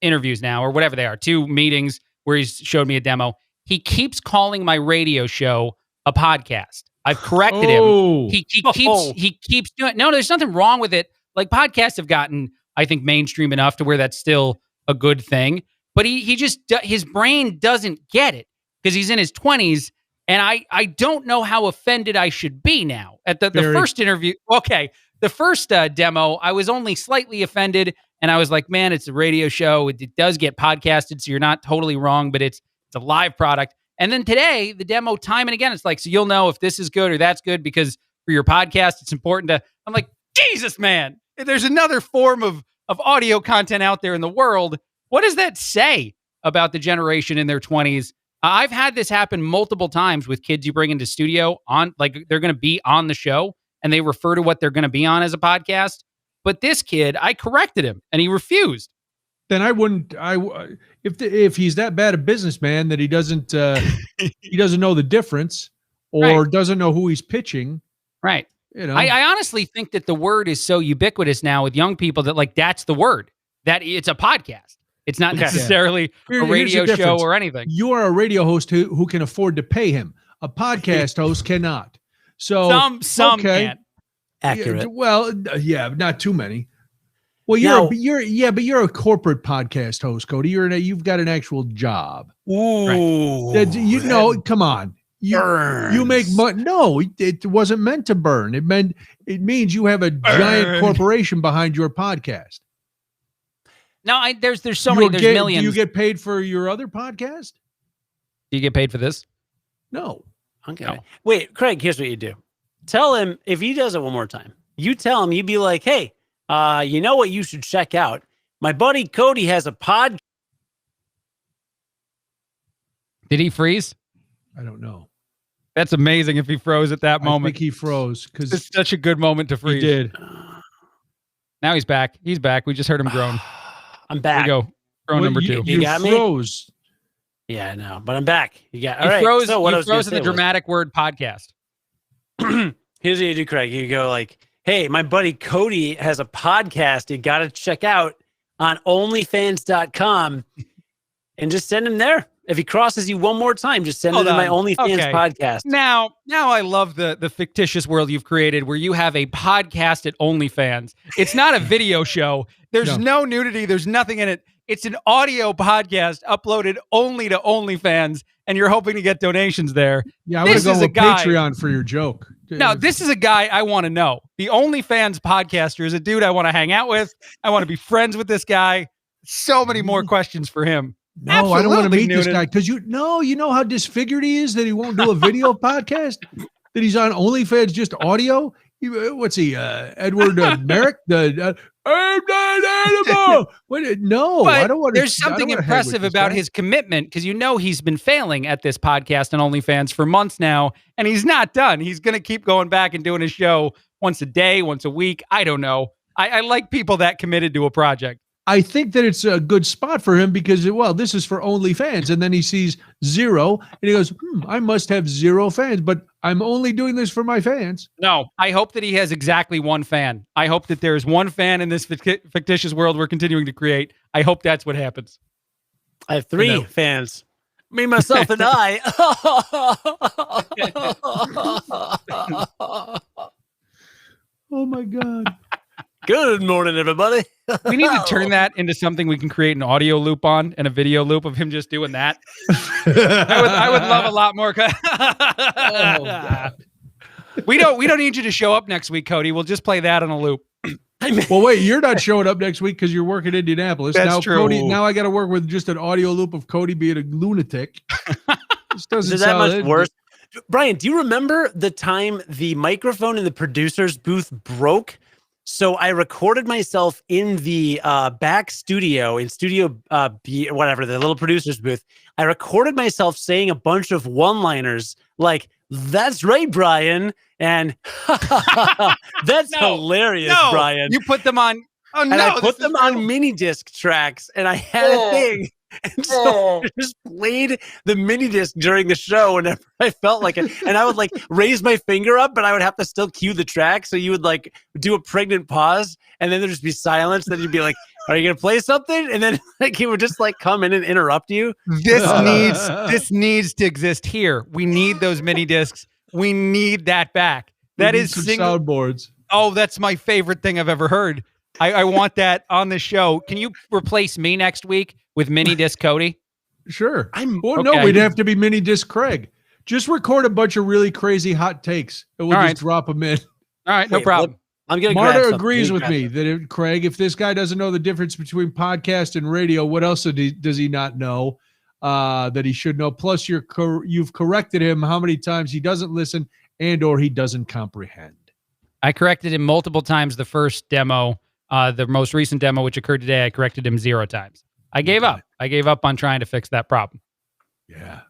interviews now, or whatever they are, 2 meetings where he's showed me a demo. He keeps calling my radio show a podcast. I've corrected him. He keeps doing it. No, there's nothing wrong with it. Like, podcasts have gotten, I think, mainstream enough to where that's still a good thing. But he just, his brain doesn't get it because he's in his 20s. And I don't know how offended I should be now. At the first interview, the first demo, I was only slightly offended. And I was like, man, it's a radio show. It does get podcasted, so you're not totally wrong, but it's a live product. And then today, the demo, time and again, it's like, so you'll know if this is good or that's good because for your podcast, it's important to, I'm like, Jesus, man, if there's another form of audio content out there in the world, what does that say about the generation in their 20s? I've had this happen multiple times with kids you bring into studio on, like, they're going to be on the show and they refer to what they're going to be on as a podcast. But this kid, I corrected him and he refused. Then I wouldn't. If he's that bad a businessman that he doesn't know the difference or doesn't know who he's pitching. Right. You know, I honestly think that the word is so ubiquitous now with young people that, like, that's the word, that it's a podcast. It's not necessarily a radio show or anything. You are a radio host who can afford to pay him. A podcast host cannot. So some can. Accurate. Well, yeah, not too many. Well, you're a corporate podcast host, Cody. You've got an actual job. Ooh, right. Come on. You make money. No, it wasn't meant to burn. It means you have a giant corporation behind your podcast. No, there's so many. There's millions. Do you get paid for your other podcast? Do you get paid for this? No. Okay. No. Wait, Craig, here's what you do. Tell him, if he does it one more time, you tell him, you'd be like, hey, you know what you should check out? My buddy Cody has a pod. Did he freeze? I don't know. That's amazing if he froze at that moment. I think he froze because it's such a good moment to freeze. He did. Now he's back. He's back. We just heard him groan. I'm back. Here we go. Groan number 2. You got me? Froze. Yeah, I know, but I'm back. You got all right. Froze, so what you froze in the dramatic word podcast. Here's what you do, Craig. You go like, hey, my buddy Cody has a podcast you got to check out on onlyfans.com and just send him there. If he crosses you one more time, just send him to my OnlyFans podcast. Now I love the fictitious world you've created where you have a podcast at OnlyFans. It's not a video show. There's no nudity. There's nothing in it. It's an audio podcast uploaded only to OnlyFans, and you're hoping to get donations there. Yeah, I would have gone with Patreon for your joke. No, this is a guy I want to know. The OnlyFans podcaster is a dude I want to hang out with. I want to be friends with this guy. So many more questions for him. No, absolutely, I don't want to meet this guy because you know how disfigured he is that he won't do a video podcast, that he's on OnlyFans just audio. What's he? Edward Merrick? I'm not animal. No, but I don't want to. There's something impressive about his commitment because he's been failing at this podcast and OnlyFans for months now, and he's not done. He's going to keep going back and doing his show once a day, once a week. I don't know. I like people that committed to a project. I think that it's a good spot for him because, this is for OnlyFans. And then he sees 0 and he goes, I must have 0 fans, but I'm only doing this for my fans. No, I hope that he has exactly 1 fan. I hope that there's 1 fan in this fictitious world we're continuing to create. I hope that's what happens. I have 3 fans. Me, myself, and I. Oh, my God. Good morning, everybody. We need to turn that into something we can create an audio loop on and a video loop of him just doing that. I would love a lot more. Oh, God. We don't need you to show up next week, Cody. We'll just play that on a loop. Well, wait, you're not showing up next week because you're working in Indianapolis. That's now, true. Cody, now I got to work with just an audio loop of Cody being a lunatic. This doesn't Is that sound much worse? Brian, do you remember the time the microphone in the producer's booth broke? So I recorded myself in the back studio, in Studio B, whatever, the little producer's booth. I recorded myself saying a bunch of one-liners like, "That's right, Brian," and "That's hilarious, Brian." You put them on. Oh, and I put them on mini disc tracks, and I had a thing. And so I just played the mini disc during the show whenever I felt like it. And I would like raise my finger up, but I would have to still cue the track. So you would like do a pregnant pause and then there'd just be silence. Then you'd be like, "Are you going to play something?" And then like he would just like come in and interrupt you. This needs to exist here. We need those mini discs. We need that back. That is soundboards. Oh, that's my favorite thing I've ever heard. I want that on the show. Can you replace me next week with mini disc Cody? Sure. No, we'd have to be mini disc Craig. Just record a bunch of really crazy hot takes and we'll just drop them in. All right, no problem. I'm gonna. Marta agrees with me that Craig, if this guy doesn't know the difference between podcast and radio, what else does he not know that he should know? Plus, you've corrected him how many times he doesn't listen and/or he doesn't comprehend. I corrected him multiple times. The first demo. The most recent demo, which occurred today, I corrected him 0 times. I gave up. I gave up on trying to fix that problem. Yeah.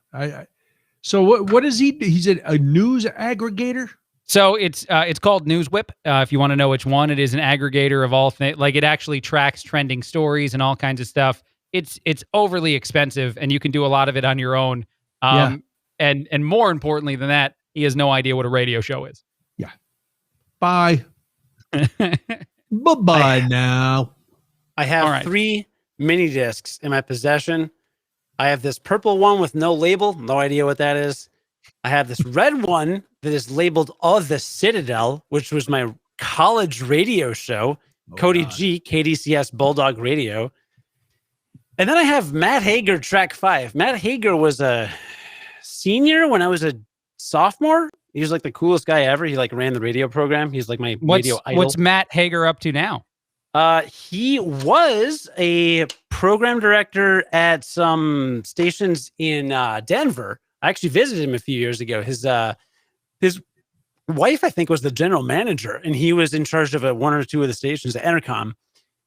So what is he? He's a news aggregator? So it's called NewsWhip. If you want to know which one, it is an aggregator of all things. Like it actually tracks trending stories and all kinds of stuff. It's overly expensive, and you can do a lot of it on your own. And more importantly than that, he has no idea what a radio show is. Yeah. Bye. Bye-bye now. I have 3 mini discs in my possession. I have this purple one with no label, no idea what that is. I have this red one that is labeled The Citadel, which was my college radio show, Cody G, KDCS Bulldog Radio. And then I have Matt Hager Track 5. Matt Hager was a senior when I was a sophomore. He was like the coolest guy ever. He like ran the radio program. He's like my radio idol. What's Matt Hager up to now? He was a program director at some stations in Denver. I actually visited him a few years ago. His wife, I think, was the general manager, and he was in charge of 1 or 2 of the stations at Entercom.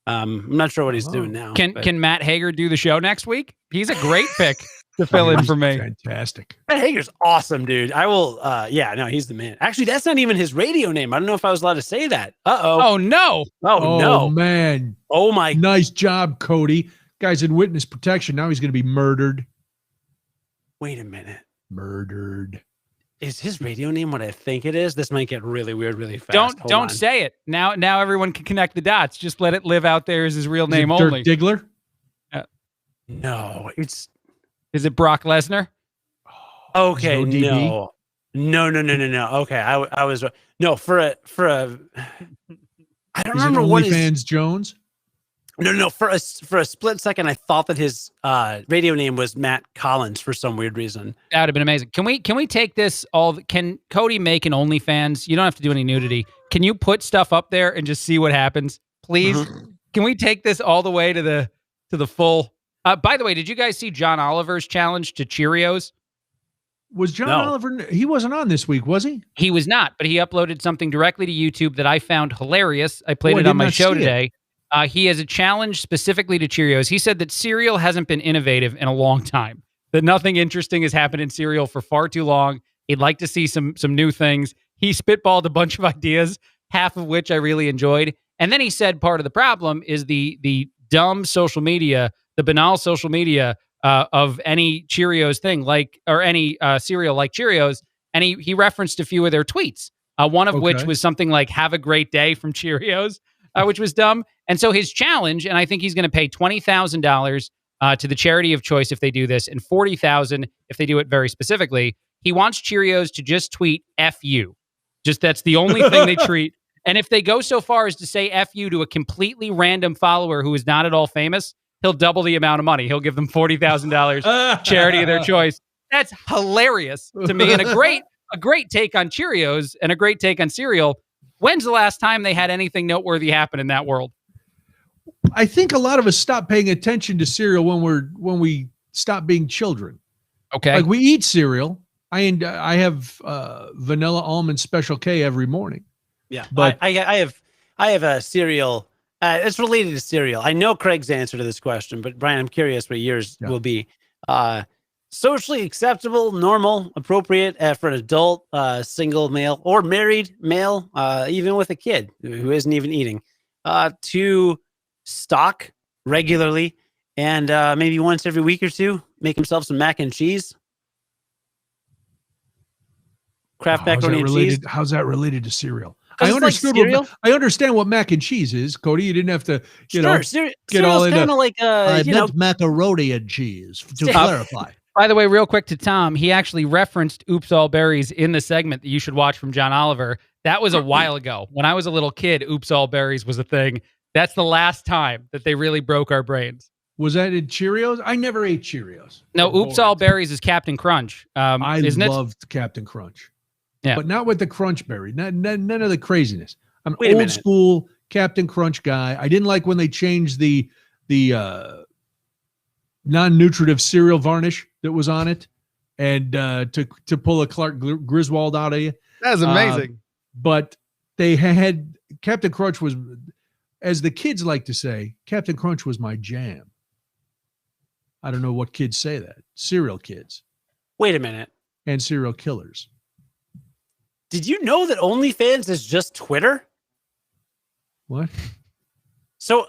I'm not sure what he's doing now. Can Matt Hager do the show next week? He's a great pick to fill in for me. Fantastic. Matt Hager's awesome, dude. I will. He's the man. Actually, that's not even his radio name. I don't know if I was allowed to say that. Oh no. Oh no, man. Oh my. Nice job, Cody. Guy's in witness protection. Now he's going to be murdered. Wait a minute. Murdered. Is his radio name what I think it is? This might get really weird really fast. Don't say it. Now everyone can connect the dots. Just let it live out there as his real name only. Dirk Diggler? No, Is it Brock Lesnar? Okay, no. Okay, I was no for a I don't remember what his OnlyFans Jones. No. For a split second, I thought that his radio name was Matt Collins for some weird reason. That would have been amazing. Can we take this all? Can Cody make an OnlyFans? You don't have to do any nudity. Can you put stuff up there and just see what happens, please? Mm-hmm. Can we take this all the way to the full? By the way, did you guys see John Oliver's challenge to Cheerios? Was John No. Oliver? He wasn't on this week, was he? He was not, but he uploaded something directly to YouTube that I found hilarious. I played Oh, I it did on my not show see it. today. He has a challenge specifically to Cheerios. He said that cereal hasn't been innovative in a long time, that nothing interesting has happened in cereal for far too long. He'd like to see some new things. He spitballed a bunch of ideas, half of which I really enjoyed. And then he said part of the problem is the dumb social media, the banal social media of any Cheerios thing, or any cereal like Cheerios. And he referenced a few of their tweets, one of which was something like "Have a great day" from Cheerios, which was dumb. And so his challenge, and I think he's going to pay $20,000 to the charity of choice if they do this, and $40,000 if they do it very specifically. He wants Cheerios to just tweet "F you." Just that's the only thing they tweet. And if they go so far as to say "F you" to a completely random follower who is not at all famous, he'll double the amount of money. He'll give them $40,000 charity of their choice. That's hilarious to me, and a great take on Cheerios and a great take on cereal. When's the last time they had anything noteworthy happen in that world? I think a lot of us stop paying attention to cereal when we stop being children. Okay, like we eat cereal. I have vanilla almond Special K every morning. Yeah, but I have a cereal. It's related to cereal. I know Craig's answer to this question, but Brian, I'm curious what yours will be. Socially acceptable, normal, appropriate for an adult, single male or married male, even with a kid who isn't even eating, to stock regularly and maybe once every week or two, make himself some mac and cheese. Kraft macaroni and cheese. How's that related to cereal? I understand what mac and cheese is, Cody. You didn't have to, get all into. Kind of like I meant macaroni and cheese to clarify. By the way, real quick to Tom, he actually referenced "Oops All Berries" in the segment that you should watch from John Oliver. That was a while ago. When I was a little kid, "Oops All Berries" was a thing. That's the last time that they really broke our brains. Was that in Cheerios? I never ate Cheerios. No, "Oops All Berries" is Captain Crunch. I loved Captain Crunch. Yeah, but not with the Crunch Berry. None of the craziness. I'm Wait a old minute. school Captain Crunch guy. I didn't like when they changed the non-nutritive cereal varnish that was on it, and to pull a Clark Griswold out of you. That's amazing. But they had Captain Crunch was, as the kids like to say, Captain Crunch was my jam. I don't know what kids say that. Cereal kids. Wait a minute. And serial killers. Did you know that OnlyFans is just Twitter? What? So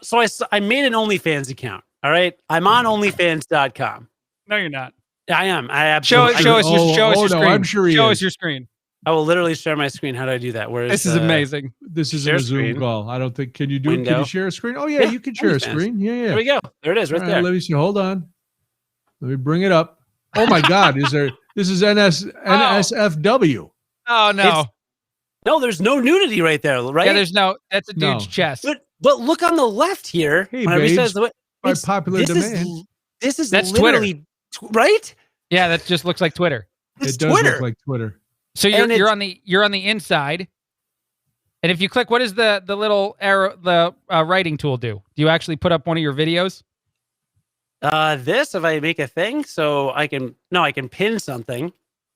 I made an OnlyFans account. All right. I'm on OnlyFans.com. No, you're not. I am. I absolutely. Show us your screen. I'm sure show us your screen. I will literally share my screen. How do I do that? This is amazing. This is Share a Zoom screen. call. I don't think. Can you do it? Window. Can you share a screen? Oh yeah, you can share a OnlyFans. screen. Yeah. There we go. There it is, right All there. Let me see. Hold on. Let me bring it up. Oh my God! This is NSFW. Oh no. No, there's no nudity right there, right? Yeah, there's no. That's a dude's chest. But look on the left here. Hey, whenever he babes, says by popular demand. That's literally Twitter, right? Yeah, that just looks like Twitter. It's It does Twitter. look like Twitter. So you're on the inside, and if you click, what does the little arrow, the writing tool do? Do you actually put up one of your videos? This, if I make a thing, so I can pin something,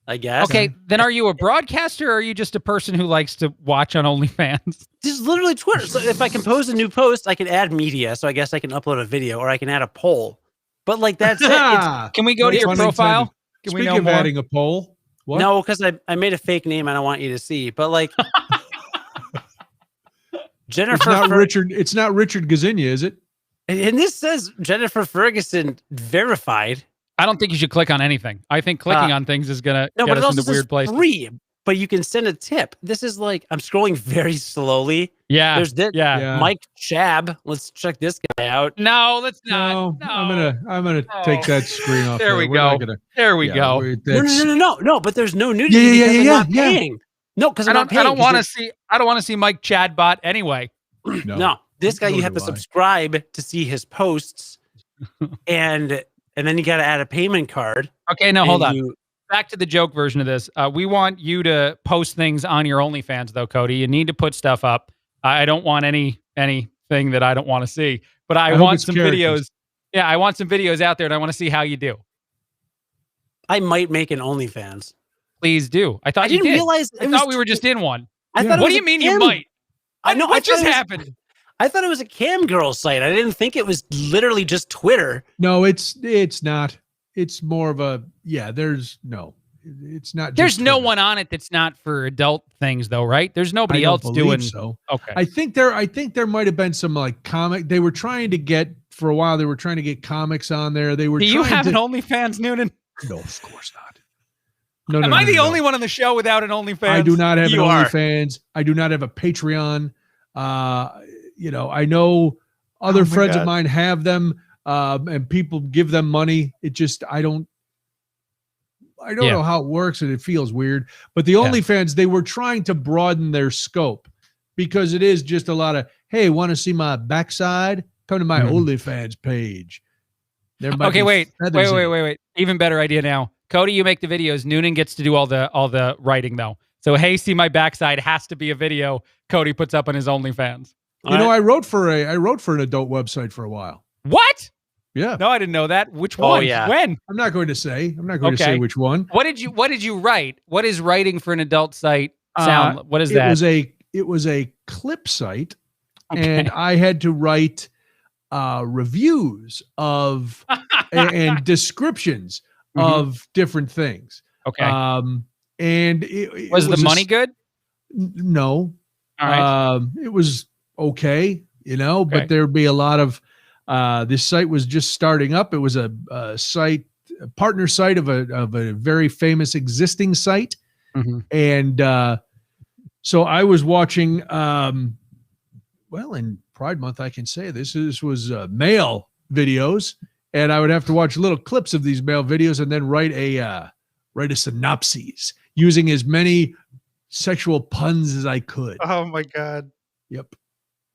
I guess. Okay, then are you a broadcaster or are you just a person who likes to watch on OnlyFans? This is literally Twitter. So if I compose a new post, I can add media. So I guess I can upload a video or I can add a poll. But like that's it. Can we go to your profile? Can we know Speaking of more? adding a poll, what? No, because I made a fake name I don't want you to see. But like Jennifer It's not Richard Gazinia, is it? And this says Jennifer Ferguson verified. I don't think you should click on anything. I think clicking on things is gonna get us into weird places. Free, but you can send a tip. This is like I'm scrolling very slowly. Yeah, there's this. Yeah. Mike Chab. Let's check this guy out. No, let's not. No. I'm gonna take that screen off. There we go. There we go. No. But there's no nudity because I'm not paying. No, because I'm not paying. I don't want to see Mike Chadbot anyway. No, this guy you have to subscribe to see his posts, and then you got to add a payment card. Okay, no, hold on. Back to the joke version of this. We want you to post things on your OnlyFans, though, Cody. You need to put stuff up. I don't want anything that I don't want to see, but I want some videos. Yeah, I want some videos out there, and I want to see how you do. I might make an OnlyFans. Please do. I thought I you didn't did. realize I thought we were just in one. I thought. What do you mean you might? I know. What just happened? I thought it was a cam girl site. I didn't think it was literally just Twitter. No, it's not. It's more of a There's no. It's not. There's just no Twitter. one on it that's not for adult things, though, right? There's nobody I don't else believe doing. So Okay. I think there might have been some like comic. They were trying to get for a while. They were trying to get comics on there. They were. Do you have to, an OnlyFans, Noonan? No, of course not. No, Am I the only one on the show without an OnlyFans? I do not have You an are. OnlyFans. I do not have a Patreon. I know other friends of mine have them, and people give them money. It just I don't know how it works, and it feels weird. But the OnlyFans, they were trying to broaden their scope because it is just a lot of, hey, want to see my backside? Come to my OnlyFans page. Okay, wait. Even better idea now. Cody, you make the videos. Noonan gets to do all the writing though. So, hey, see my backside has to be a video Cody puts up on his OnlyFans. I wrote for an adult website for a while. What? Yeah. No, I didn't know that. Which one? Oh, yeah. When? I'm not going to say which one. What did you write? What is writing for an adult site sound? What is that? It was a clip site, and I had to write reviews of and descriptions of different things. Okay. And it was the money good? No. All right. It was okay, but there'd be a lot of this site was just starting up. It was a partner site of a very famous existing site. And so I was watching in Pride Month, I can say this was male videos, and I would have to watch little clips of these male videos and then write a synopsis using as many sexual puns as I could. Oh my God. Yep.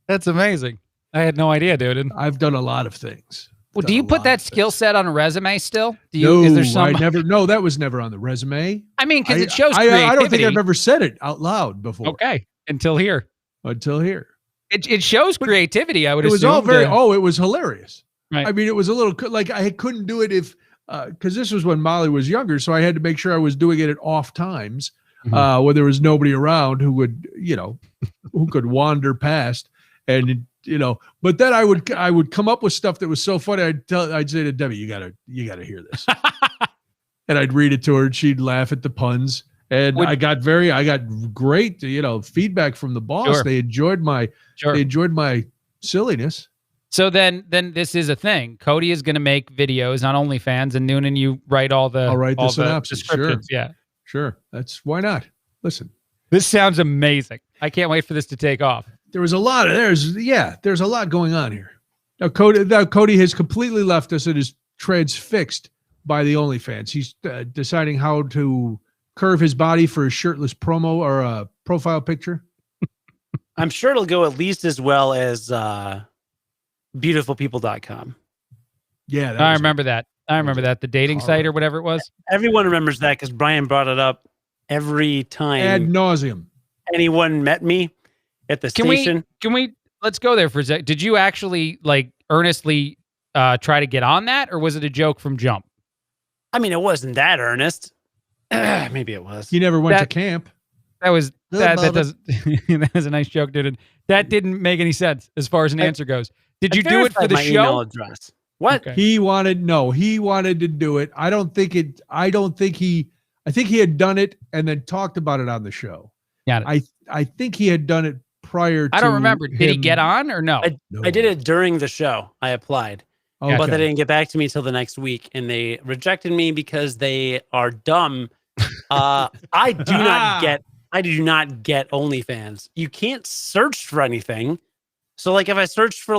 That's amazing. I had no idea, dude. I've done a lot of things. Well, do you put that skill set on a resume still? No, is there some? that was never on the resume. I mean, because it shows creativity. I don't think I've ever said it out loud before. Okay. Until here. It shows creativity, I would assume. It was all it was hilarious. Right. I mean, it was a little like I couldn't do it if, because this was when Molly was younger. So I had to make sure I was doing it at off times when there was nobody around who would, who could wander past and, but then I would come up with stuff that was so funny. I'd say to Debbie, you gotta hear this. And I'd read it to her and she'd laugh at the puns. And I got great, feedback from the boss. Sure. They enjoyed my silliness. So then this is a thing. Cody is going to make videos on OnlyFans, and Noonan, you write all the synopsis. descriptions. Sure. Sure. That's why not. Listen, this sounds amazing. I can't wait for this to take off. There's a lot going on here. Now Cody has completely left us and is transfixed by the OnlyFans. He's deciding how to curve his body for a shirtless promo or a profile picture. I'm sure it'll go at least as well as beautifulpeople.com. Yeah, I remember that. The dating site or whatever it was. Everyone remembers that because Brian brought it up every time. Ad nauseum. Anyone met me at the station. Can we let's go there for a sec. Did you actually earnestly try to get on that, or was it a joke from jump? I mean, it wasn't that earnest. Maybe it was. You never went to camp. That was that was a nice joke, dude. That didn't make any sense as far as an answer goes. Did you do it for the show? Email address. What? Okay. He wanted to do it. I think he had done it and then talked about it on the show. Got it. I think he had done it prior to I don't remember. Did he get on or no? I did it during the show. I applied. Okay. But they didn't get back to me till the next week, and they rejected me because they are dumb. I do not get OnlyFans. You can't search for anything. So if I searched for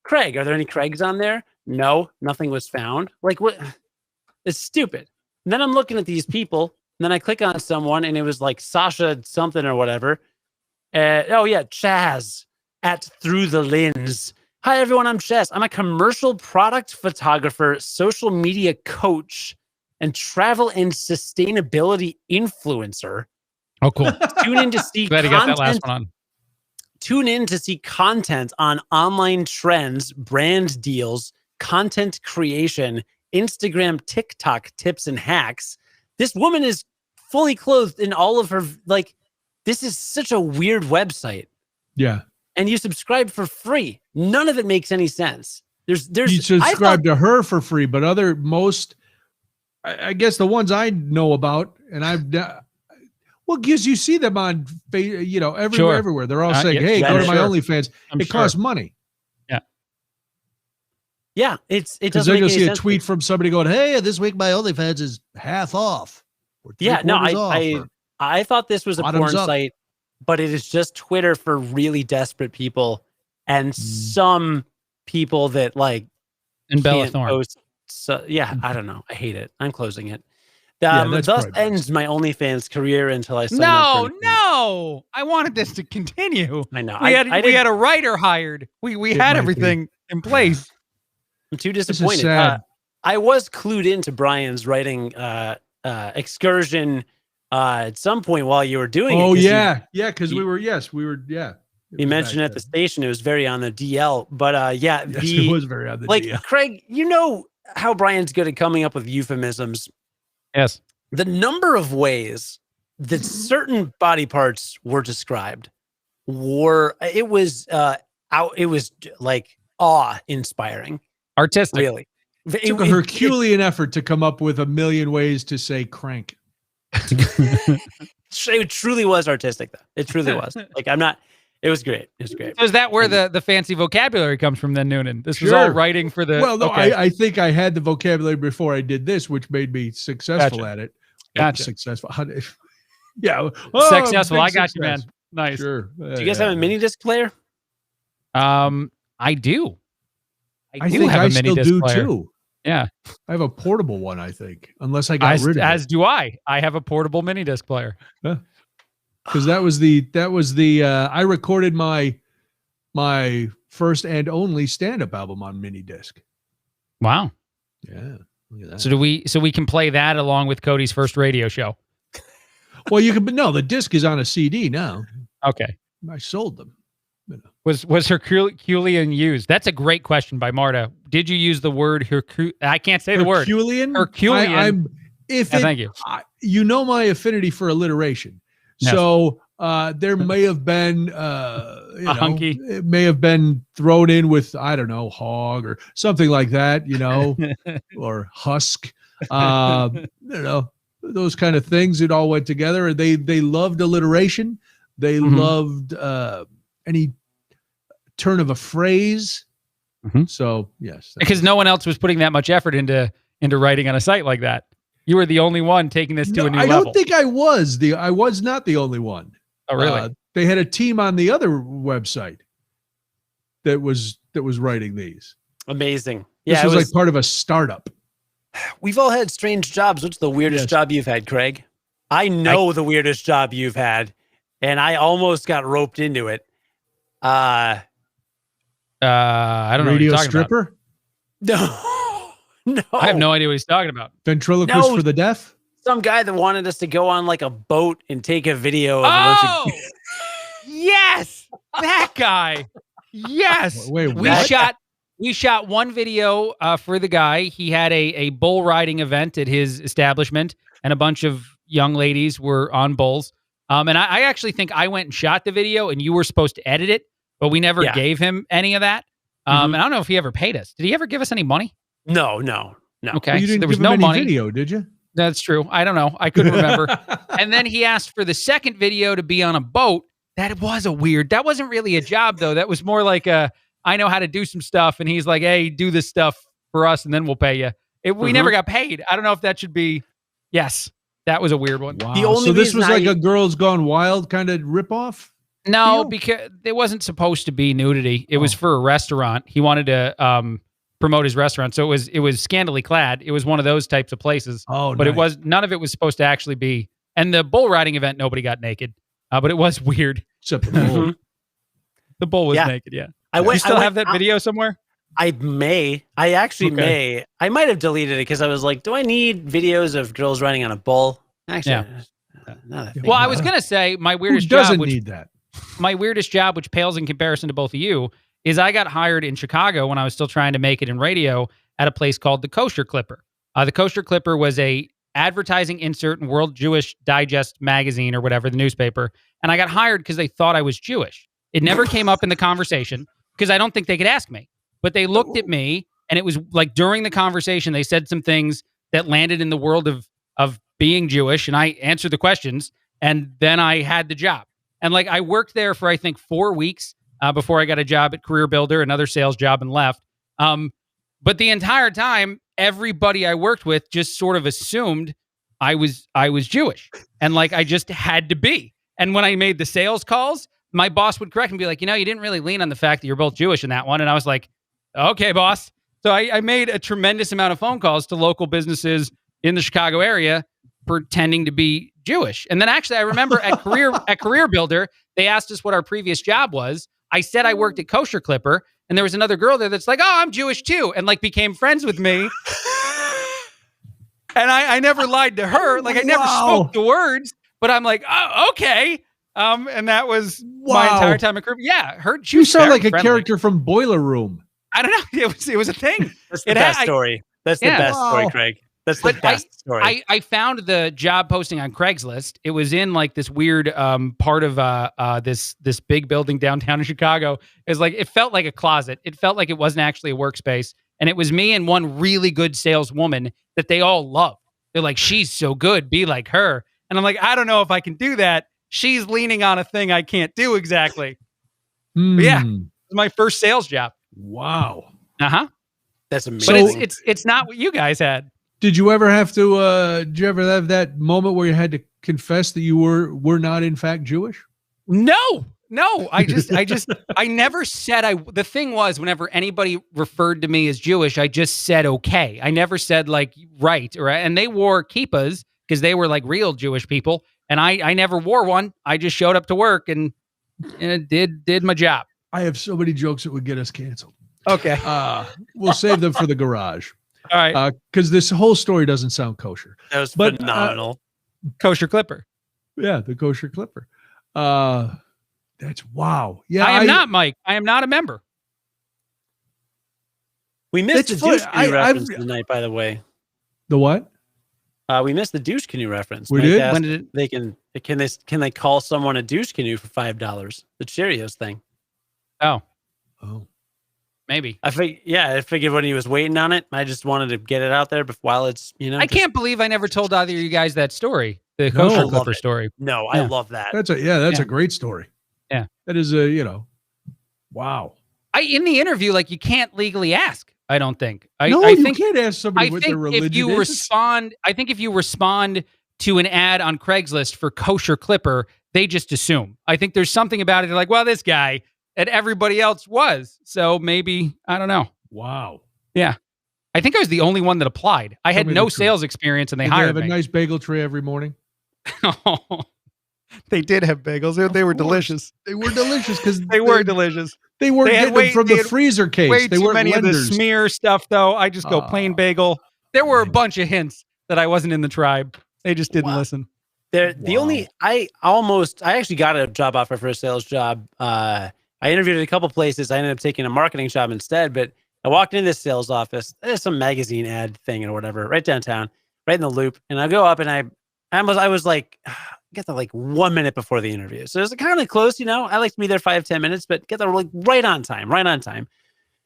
Craig, are there any Craigs on there? No, nothing was found. What? It's stupid. And then I'm looking at these people, and then I click on someone, and it was Sasha something or whatever. Chaz at Through the Lens. Hi, everyone. I'm Chaz. I'm a commercial product photographer, social media coach, and travel and sustainability influencer. Oh, cool. Tune in to see Glad you got that last one on. Tune in to see content on online trends, brand deals, content creation, Instagram, TikTok tips and hacks. This woman is fully clothed in all of her, like, this is such a weird website. Yeah. And you subscribe for free. None of it makes any sense. There's you subscribe to her for free, but I guess the ones I know about, and well, because you see them on, everywhere. They're all saying, "Hey, go to my OnlyFans." It costs money. Yeah, it doesn't. Because then you'll see a tweet from somebody going, "Hey, this week my OnlyFans is half off." I thought this was a porn site, but it is just Twitter for really desperate people and some people that like and Bella Thorne. So I don't know. I hate it. I'm closing it. Thus ends my OnlyFans career until I sign up. No, I wanted this to continue. I know. We had a writer hired. We had everything in place. I'm too disappointed. I was clued into Brian's writing excursion at some point while you were doing it. Oh yeah, because we were. You mentioned at the station it was very on the DL, but it was very on the DL. Craig, you know how Brian's good at coming up with euphemisms. Yes, the number of ways that certain body parts were described was like awe-inspiring. Artistic. Really. It took a Herculean effort to come up with a million ways to say crank. It truly was artistic, though. It truly was. It was great. It was great. So is that where the fancy vocabulary comes from then, Noonan? This was all writing for the... Well, no, okay. I think I had the vocabulary before I did this, which made me successful at it. Gotcha. Successful. Yeah. Successful. I got you, man. Nice. Sure. Do you guys have a mini disc player? I do. I think have I a mini still disc do player. too. Yeah. I have a portable one, I think, unless I got rid of it. As do I. I have a portable mini disc player. Because that was the I recorded my first and only stand-up album on mini disc. Wow. Yeah. Look at that. So we can play that along with Cody's first radio show. Well, you can, but no, the disc is on a CD now. Okay. I sold them. Was Herculean used? That's a great question by Marta. Did you use the word I can't say the word. Herculean? Herculean. Thank you. You know my affinity for alliteration. Yes. So there may have been a hunky. It may have been thrown in with, I don't know, hog or something like that, or husk. Those kind of things. It all went together. They loved alliteration. They loved any turn of a phrase. So yes, because no one else was putting that much effort into writing on a site like that. You were the only one taking this to a new level. I don't think I was not the only one. Oh, really? They had a team on the other website that was writing these. Amazing. This was like part of a startup. We've all had strange jobs. What's the weirdest job you've had, Craig? I know the weirdest job you've had, and I almost got roped into it. I don't know. Radio what you're stripper? No, I have no idea what he's talking about. Ventriloquist for the deaf? Some guy that wanted us to go on like a boat and take a video of a bunch of... Yes, that guy. Yes, wait, we shot one video for the guy. He had a bull riding event at his establishment, and a bunch of young ladies were on bulls. And I actually think I went and shot the video, and you were supposed to edit it, but we never gave him any of that. And I don't know if he ever paid us. Did he ever give us any money? No. Okay, well, you didn't there was give no him any money. Video, did you? That's true. I don't know. I couldn't remember. And then he asked for the second video to be on a boat. That wasn't really a job, though. That was more like I know how to do some stuff. And he's like, hey, do this stuff for us and then we'll pay you. We never got paid. I don't know if that should be. Yes, that was a weird one. Wow. So this was like a Girls Gone Wild kind of ripoff? No, because it wasn't supposed to be nudity. It was for a restaurant. He wanted to promote his restaurant. So it was scantily clad. It was one of those types of places. Oh, but none of it was supposed to actually be. And the bull riding event, nobody got naked. But it was weird. Except the bull. The bull was naked, yeah. You still have that video somewhere? I may. I actually may. I might have deleted it because I was like, do I need videos of girls riding on a bull? Actually, I was going to say my weirdest Who doesn't job. need that? My weirdest job, which pales in comparison to both of you, is I got hired in Chicago when I was still trying to make it in radio at a place called the Kosher Clipper. The Kosher Clipper was a advertising insert in World Jewish Digest magazine or whatever, the newspaper. And I got hired because they thought I was Jewish. It never came up in the conversation because I don't think they could ask me. But they looked at me, and it was like during the conversation, they said some things that landed in the world of being Jewish, and I answered the questions, and then I had the job. And like I worked there for, I think, 4 weeks before I got a job at Career Builder, another sales job, and left. But the entire time, everybody I worked with just sort of assumed I was Jewish. And like I just had to be. And when I made the sales calls, my boss would correct me and be like, you didn't really lean on the fact that you're both Jewish in that one. And I was like, okay, boss. So I made a tremendous amount of phone calls to local businesses in the Chicago area pretending to be Jewish. And then actually I remember at Career Builder, they asked us what our previous job was. I said I worked at Kosher Clipper, and there was another girl there that's like, oh, I'm Jewish too, and like became friends with me. And I never lied to her. Like I never spoke the words, but I'm like, oh, okay. And that was my entire time at Career. Yeah, You sound like a character from Boiler Room. I don't know. It was a thing. That's the best story. That's the best story, Craig. That's the best story. I found the job posting on Craigslist. It was in like this weird part of this big building downtown in Chicago. It felt like a closet. It felt like it wasn't actually a workspace. And it was me and one really good saleswoman that they all loved. They're like, she's so good. Be like her. And I'm like, I don't know if I can do that. She's leaning on a thing I can't do exactly. But yeah, it was my first sales job. Wow. Uh-huh. That's amazing. But it's not what you guys had. Did you ever have that moment where you had to confess that you were not in fact Jewish? No. I never said the thing was, whenever anybody referred to me as Jewish, I just said, okay. I never said like, right. And they wore kippahs because they were like real Jewish people. And I never wore one. I just showed up to work and did my job. I have so many jokes that would get us canceled. Okay. We'll save them for the garage. All right. Because this whole story doesn't sound kosher. That was phenomenal. Kosher Clipper. Yeah, the Kosher Clipper. That's wow. Yeah, I am not, Mike. I am not a member. We missed the douche canoe reference tonight, by the way. The what? We missed the douche canoe reference. We did? When did can they call someone a douche canoe for $5? The Cheerios thing. Oh. Maybe. I figured when he was waiting on it, I just wanted to get it out there while it's, I can't believe I never told either of you guys that story. The Kosher Clipper story. No, I love that. That's a great story. Yeah. That is wow. In the interview, like you can't legally ask. I don't think. I think you can't ask somebody what their religion is. I think if you respond to an ad on Craigslist for Kosher Clipper, they just assume. I think there's something about it. They're like, well, this guy and everybody else was. So maybe, I don't know. Wow. Yeah. I think I was the only one that applied. I had no sales experience and they hired me. They have a nice bagel tray every morning. They did have bagels. They were delicious. They were delicious because they were delicious. They weren't getting them from the freezer case. Way they too weren't many lenders. of the smear stuff, though. I just go plain bagel. There were a bunch of hints that I wasn't in the tribe. They just didn't listen. I actually got a job offer for a sales job. I interviewed at a couple places. I ended up taking a marketing job instead, but I walked into this sales office. There's some magazine ad thing or whatever, right downtown, right in the Loop. And I go up and I was like, get there like 1 minute before the interview. So it was kind of close, I like to be there 5-10 minutes, but get there like right on time.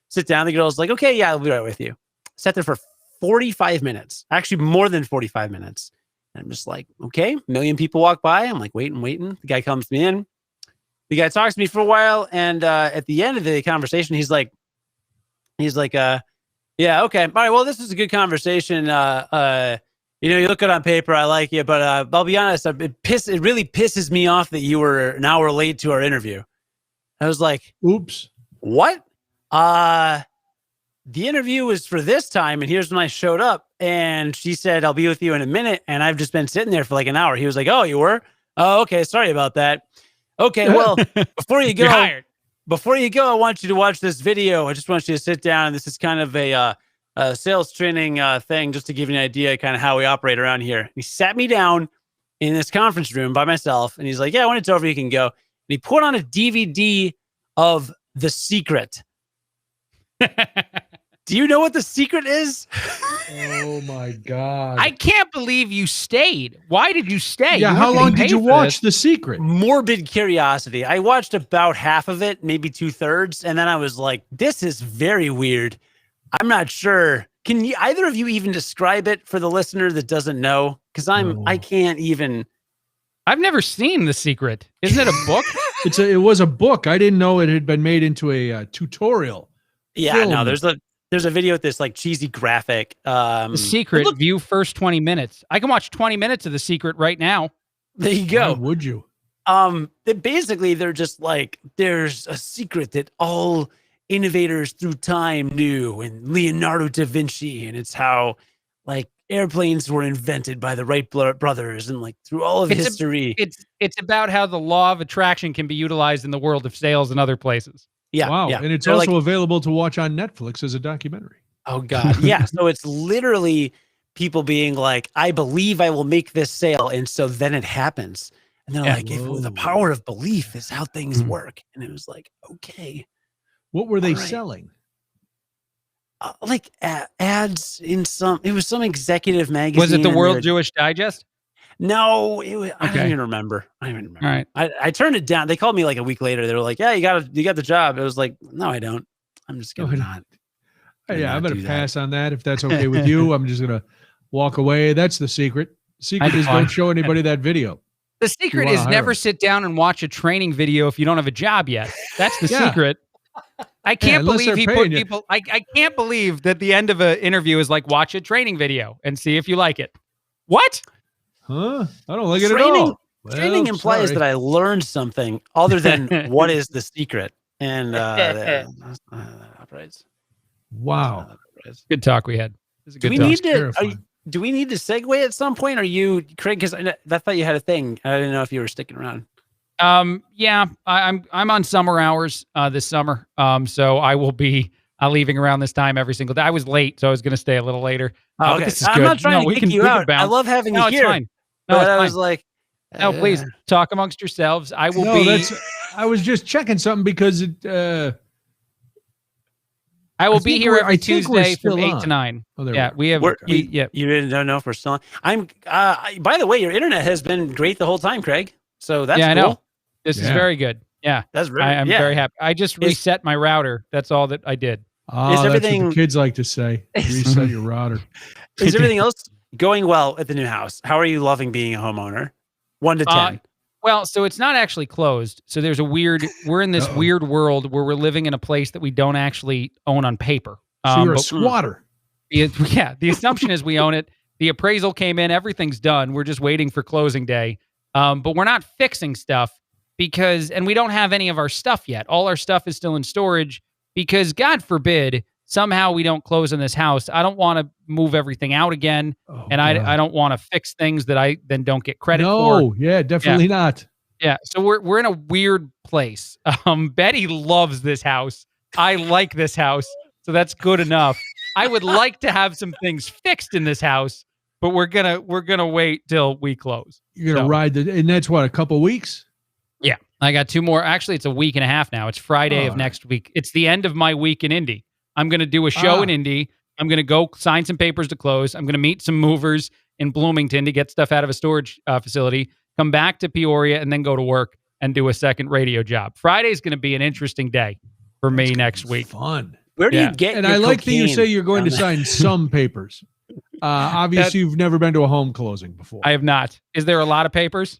Sit down. The girl's like, okay, yeah, I'll be right with you. Sat there for 45 minutes, actually more than 45 minutes. And I'm just like, okay, a million people walk by. I'm like, waiting. The guy comes to me in. The guy talks to me for a while. And at the end of the conversation, he's like, yeah, okay. All right, well, this is a good conversation. You look good on paper. I like you, but I'll be honest. It really pisses me off that you were an hour late to our interview. I was like, oops, what? The interview was for this time, and here's when I showed up. And she said, I'll be with you in a minute. And I've just been sitting there for like an hour. He was like, oh, you were? Oh, okay. Sorry about that. Okay, well, before you go, I want you to watch this video. I just want you to sit down. This is kind of a sales training thing, just to give you an idea kind of how we operate around here. He sat me down in this conference room by myself, and he's like, yeah, when it's over, you can go. And he put on a DVD of The Secret. Do you know what the secret is? Oh my God. I can't believe you stayed. Why did you stay? Yeah, You how weren't long getting did paid you for watch this. The Secret? Morbid curiosity. I watched about half of it, maybe 2/3, and then I was like, this is very weird. I'm not sure. Can you, either of you even describe it for the listener that doesn't know? Because I can't even. I've never seen The Secret. Isn't it a book? It was a book. I didn't know it had been made into a tutorial. Yeah, film. no, there's a video with this like cheesy graphic. The Secret, view first 20 minutes. I can watch 20 minutes of The Secret right now. There you go. Why would you? Basically, they're just like, there's a secret that all innovators through time knew, and Leonardo da Vinci, and it's how like airplanes were invented by the Wright brothers, and like through all of history. It's about how the law of attraction can be utilized in the world of sales and other places. Yeah. Wow. Yeah. And it's They're also like, available to watch on Netflix as a documentary. oh God. Yeah. So it's literally people being like, I believe I will make this sale. And so then it happens. And they're like, the power of belief is how things work. And it was like, okay. What were they selling? Like ads in it was some executive magazine. Was it the World Jewish Digest? No, it was, I don't even remember. All right. I turned it down. They called me like a week later. They were like, yeah, you got the job. It was like, no, I don't. I'm just going to not. Yeah, I'm going to pass on that. If that's okay with you, I'm just going to walk away. That's the secret. Secret is don't show anybody that video. The secret is never sit down and watch a training video if you don't have a job yet. That's the secret. I can't believe he put people. I can't believe that the end of an interview is like, watch a training video and see if you like it. What? Huh? I don't like it at all. Training implies that I learned something other than what is the secret. And wow. Good talk we had. Do we need to segue at some point? Are you, Craig? Because I thought you had a thing. I didn't know if you were sticking around. Yeah, I'm on summer hours this summer. So I will be leaving around this time every single day. I was late, so I was going to stay a little later. Okay. This is I'm good. not trying to kick you out. I love having you here. It's fine. No, I was like, no, please talk amongst yourselves. I will be. I was just checking something because I will be here every Tuesday from 8 to 9. Oh, yeah, we have. You really don't know if we're still on. I'm. By the way, your internet has been great the whole time, Craig. So that's cool. I know. This is very good. Yeah, that's really. I'm very happy. I just reset my router. That's all that I did. Is everything? That's what the kids like to say. Reset your router. Is everything else going well at the new house? How are you loving being a homeowner? 1 to 10. Well, so it's not actually closed. So there's we're in this weird world where we're living in a place that we don't actually own on paper. So you're a squatter. Yeah. The assumption is we own it. The appraisal came in. Everything's done. We're just waiting for closing day. But we're not fixing stuff and we don't have any of our stuff yet. All our stuff is still in storage because God forbid, somehow we don't close on this house. I don't want to move everything out again. I don't want to fix things that I then don't get credit for. No, yeah, definitely not. Yeah. So we're in a weird place. Betty loves this house. I like this house. So that's good enough. I would like to have some things fixed in this house, but we're gonna wait till we close. You're gonna ride and that's what, a couple weeks? Yeah. I got 2 more. Actually, it's a week and a half now. It's Friday of next week. It's the end of my week in Indy. I'm going to do a show in Indy. I'm going to go sign some papers to close. I'm going to meet some movers in Bloomington to get stuff out of a storage facility, come back to Peoria, and then go to work and do a second radio job. Friday's going to be an interesting day for me next week. Fun. Where do you get And I like that you say you're going to sign some papers. Obviously, you've never been to a home closing before. I have not. Is there a lot of papers?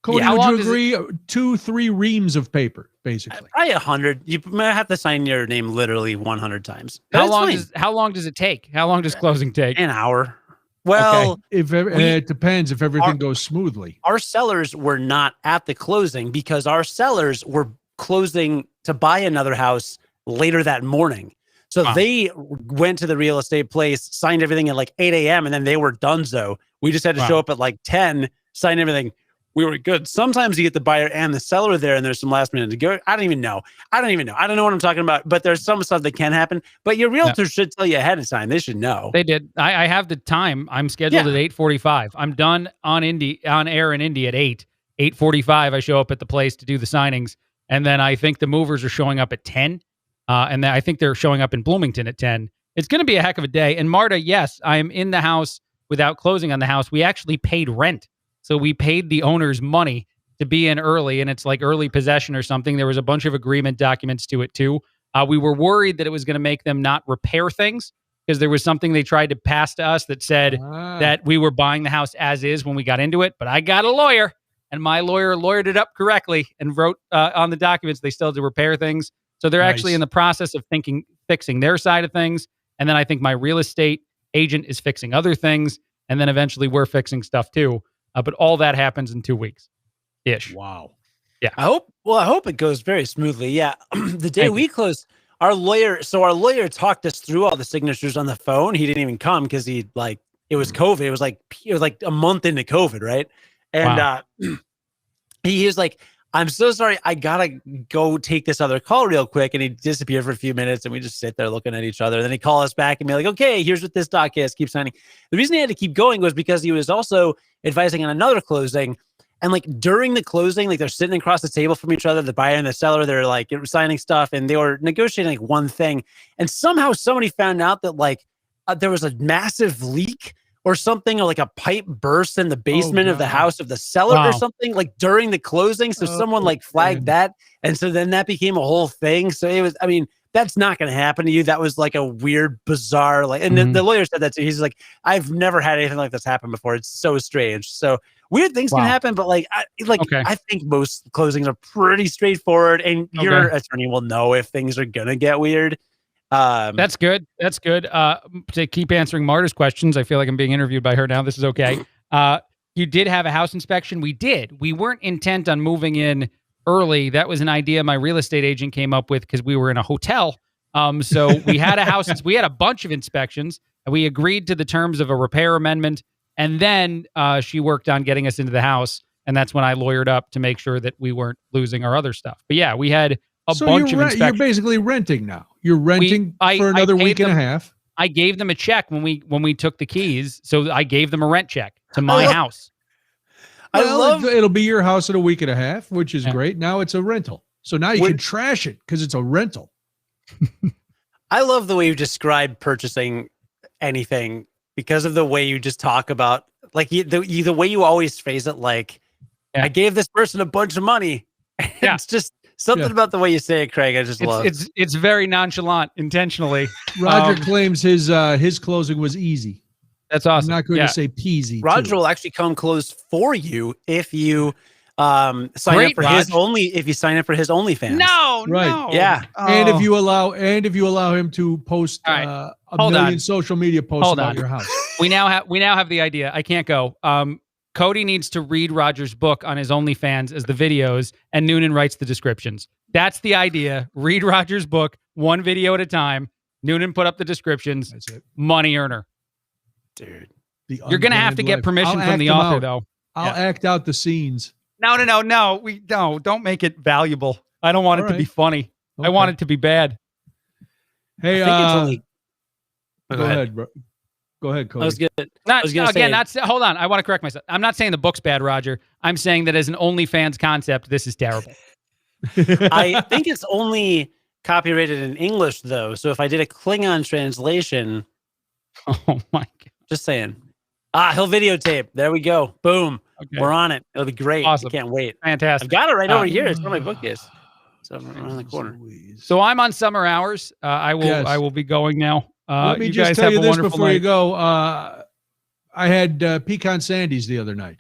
Cody, would you agree? 2-3 reams of paper, basically. Probably 100. You might have to sign your name literally 100 times. How long does it take? How long does closing take? An hour. Well, it depends if everything goes smoothly. Our sellers were not at the closing because our sellers were closing to buy another house later that morning. So they went to the real estate place, signed everything at like 8 a.m. and then they were donezo. We just had to show up at like 10, sign everything. We were good. Sometimes you get the buyer and the seller there and there's some last minute to go. I don't even know. I don't know what I'm talking about, but there's some stuff that can happen. But your realtor should tell you ahead of time. They should know. They did. I have the time. I'm scheduled at 8:45. I'm done on air in Indy at 8:45. I show up at the place to do the signings. And then I think the movers are showing up at 10. and I think they're showing up in Bloomington at 10. It's going to be a heck of a day. And Marta, yes, I am in the house without closing on the house. We actually paid rent. So we paid the owners money to be in early, and it's like early possession or something. There was a bunch of agreement documents to it too. We were worried that it was going to make them not repair things because there was something they tried to pass to us that said that we were buying the house as is when we got into it. But I got a lawyer, and my lawyer lawyered it up correctly and wrote on the documents they still had to repair things. So they're actually in the process of fixing their side of things. And then I think my real estate agent is fixing other things. And then eventually we're fixing stuff too. But all that happens in 2 weeks ish. Wow. Yeah. I hope it goes very smoothly. Yeah. The day we closed, our lawyer talked us through all the signatures on the phone. He didn't even come because it was COVID. It was like a month into COVID. Right. And he was like, I'm so sorry. I gotta go take this other call real quick. And he disappeared for a few minutes and we just sit there looking at each other. Then he called us back and be like, okay, here's what this doc is. Keep signing. The reason he had to keep going was because he was also advising on another closing. And like during the closing, like they're sitting across the table from each other, the buyer and the seller, they're like signing stuff and they were negotiating like one thing. And somehow somebody found out that like there was a massive leak or something, or like a pipe burst in the basement of the house of the seller or something like during the closing. So someone like flagged that. And so then that became a whole thing. So it was, I mean, that's not going to happen to you. That was like a weird, bizarre, like, and the lawyer said that too. He's like, I've never had anything like this happen before. It's so strange. So weird things can happen, but like, I think most closings are pretty straightforward and your attorney will know if things are going to get weird. That's good. That's good. To keep answering Marta's questions, I feel like I'm being interviewed by her now. This is okay. You did have a house inspection. We did. We weren't intent on moving in early. That was an idea my real estate agent came up with because we were in a hotel. So we had a house. We had a bunch of inspections and we agreed to the terms of a repair amendment. And then she worked on getting us into the house. And that's when I lawyered up to make sure that we weren't losing our other stuff. But yeah, we had a bunch of inspections. You're basically renting now. You're renting for another week and a half. I gave them a check when we took the keys. So I gave them a rent check to my house. It'll be your house in a week and a half, which is great. Now it's a rental. So now you can trash it because it's a rental. I love the way you describe purchasing anything because of the way you just talk about, like the way you always phrase it, like I gave this person a bunch of money. It's just something about the way you say it, Craig. I just love. It's very nonchalant, intentionally. Roger claims his closing was easy. That's awesome. I'm not going to say peasy. Roger will actually come close for you if you sign up for his OnlyFans. No, yeah. And if you allow him to post a million social media posts about your house. We now have the idea. I can't go. Cody needs to read Roger's book on his OnlyFans as the videos, and Noonan writes the descriptions. That's the idea. Read Roger's book, one video at a time. Noonan put up the descripes. That's it. Money earner. Dude. You're going to have to get permission from the author, though. I'll act out the scenes. No. Don't make it valuable. I don't want it to be funny. Okay. I want it to be bad. Hey, go ahead, bro. Go ahead, Cody. Hold on. I want to correct myself. I'm not saying the book's bad, Roger. I'm saying that as an OnlyFans concept, this is terrible. I think it's only copyrighted in English, though. So if I did a Klingon translation... Oh, my God. Just saying. He'll videotape. There we go. Boom. Okay. We're on it. It'll be great. Awesome. I can't wait. Fantastic. I've got it right over here. It's where my book is. So around the corner. So I'm on summer hours. I will be going now. Let me just tell you this before you go. I had pecan sandies the other night.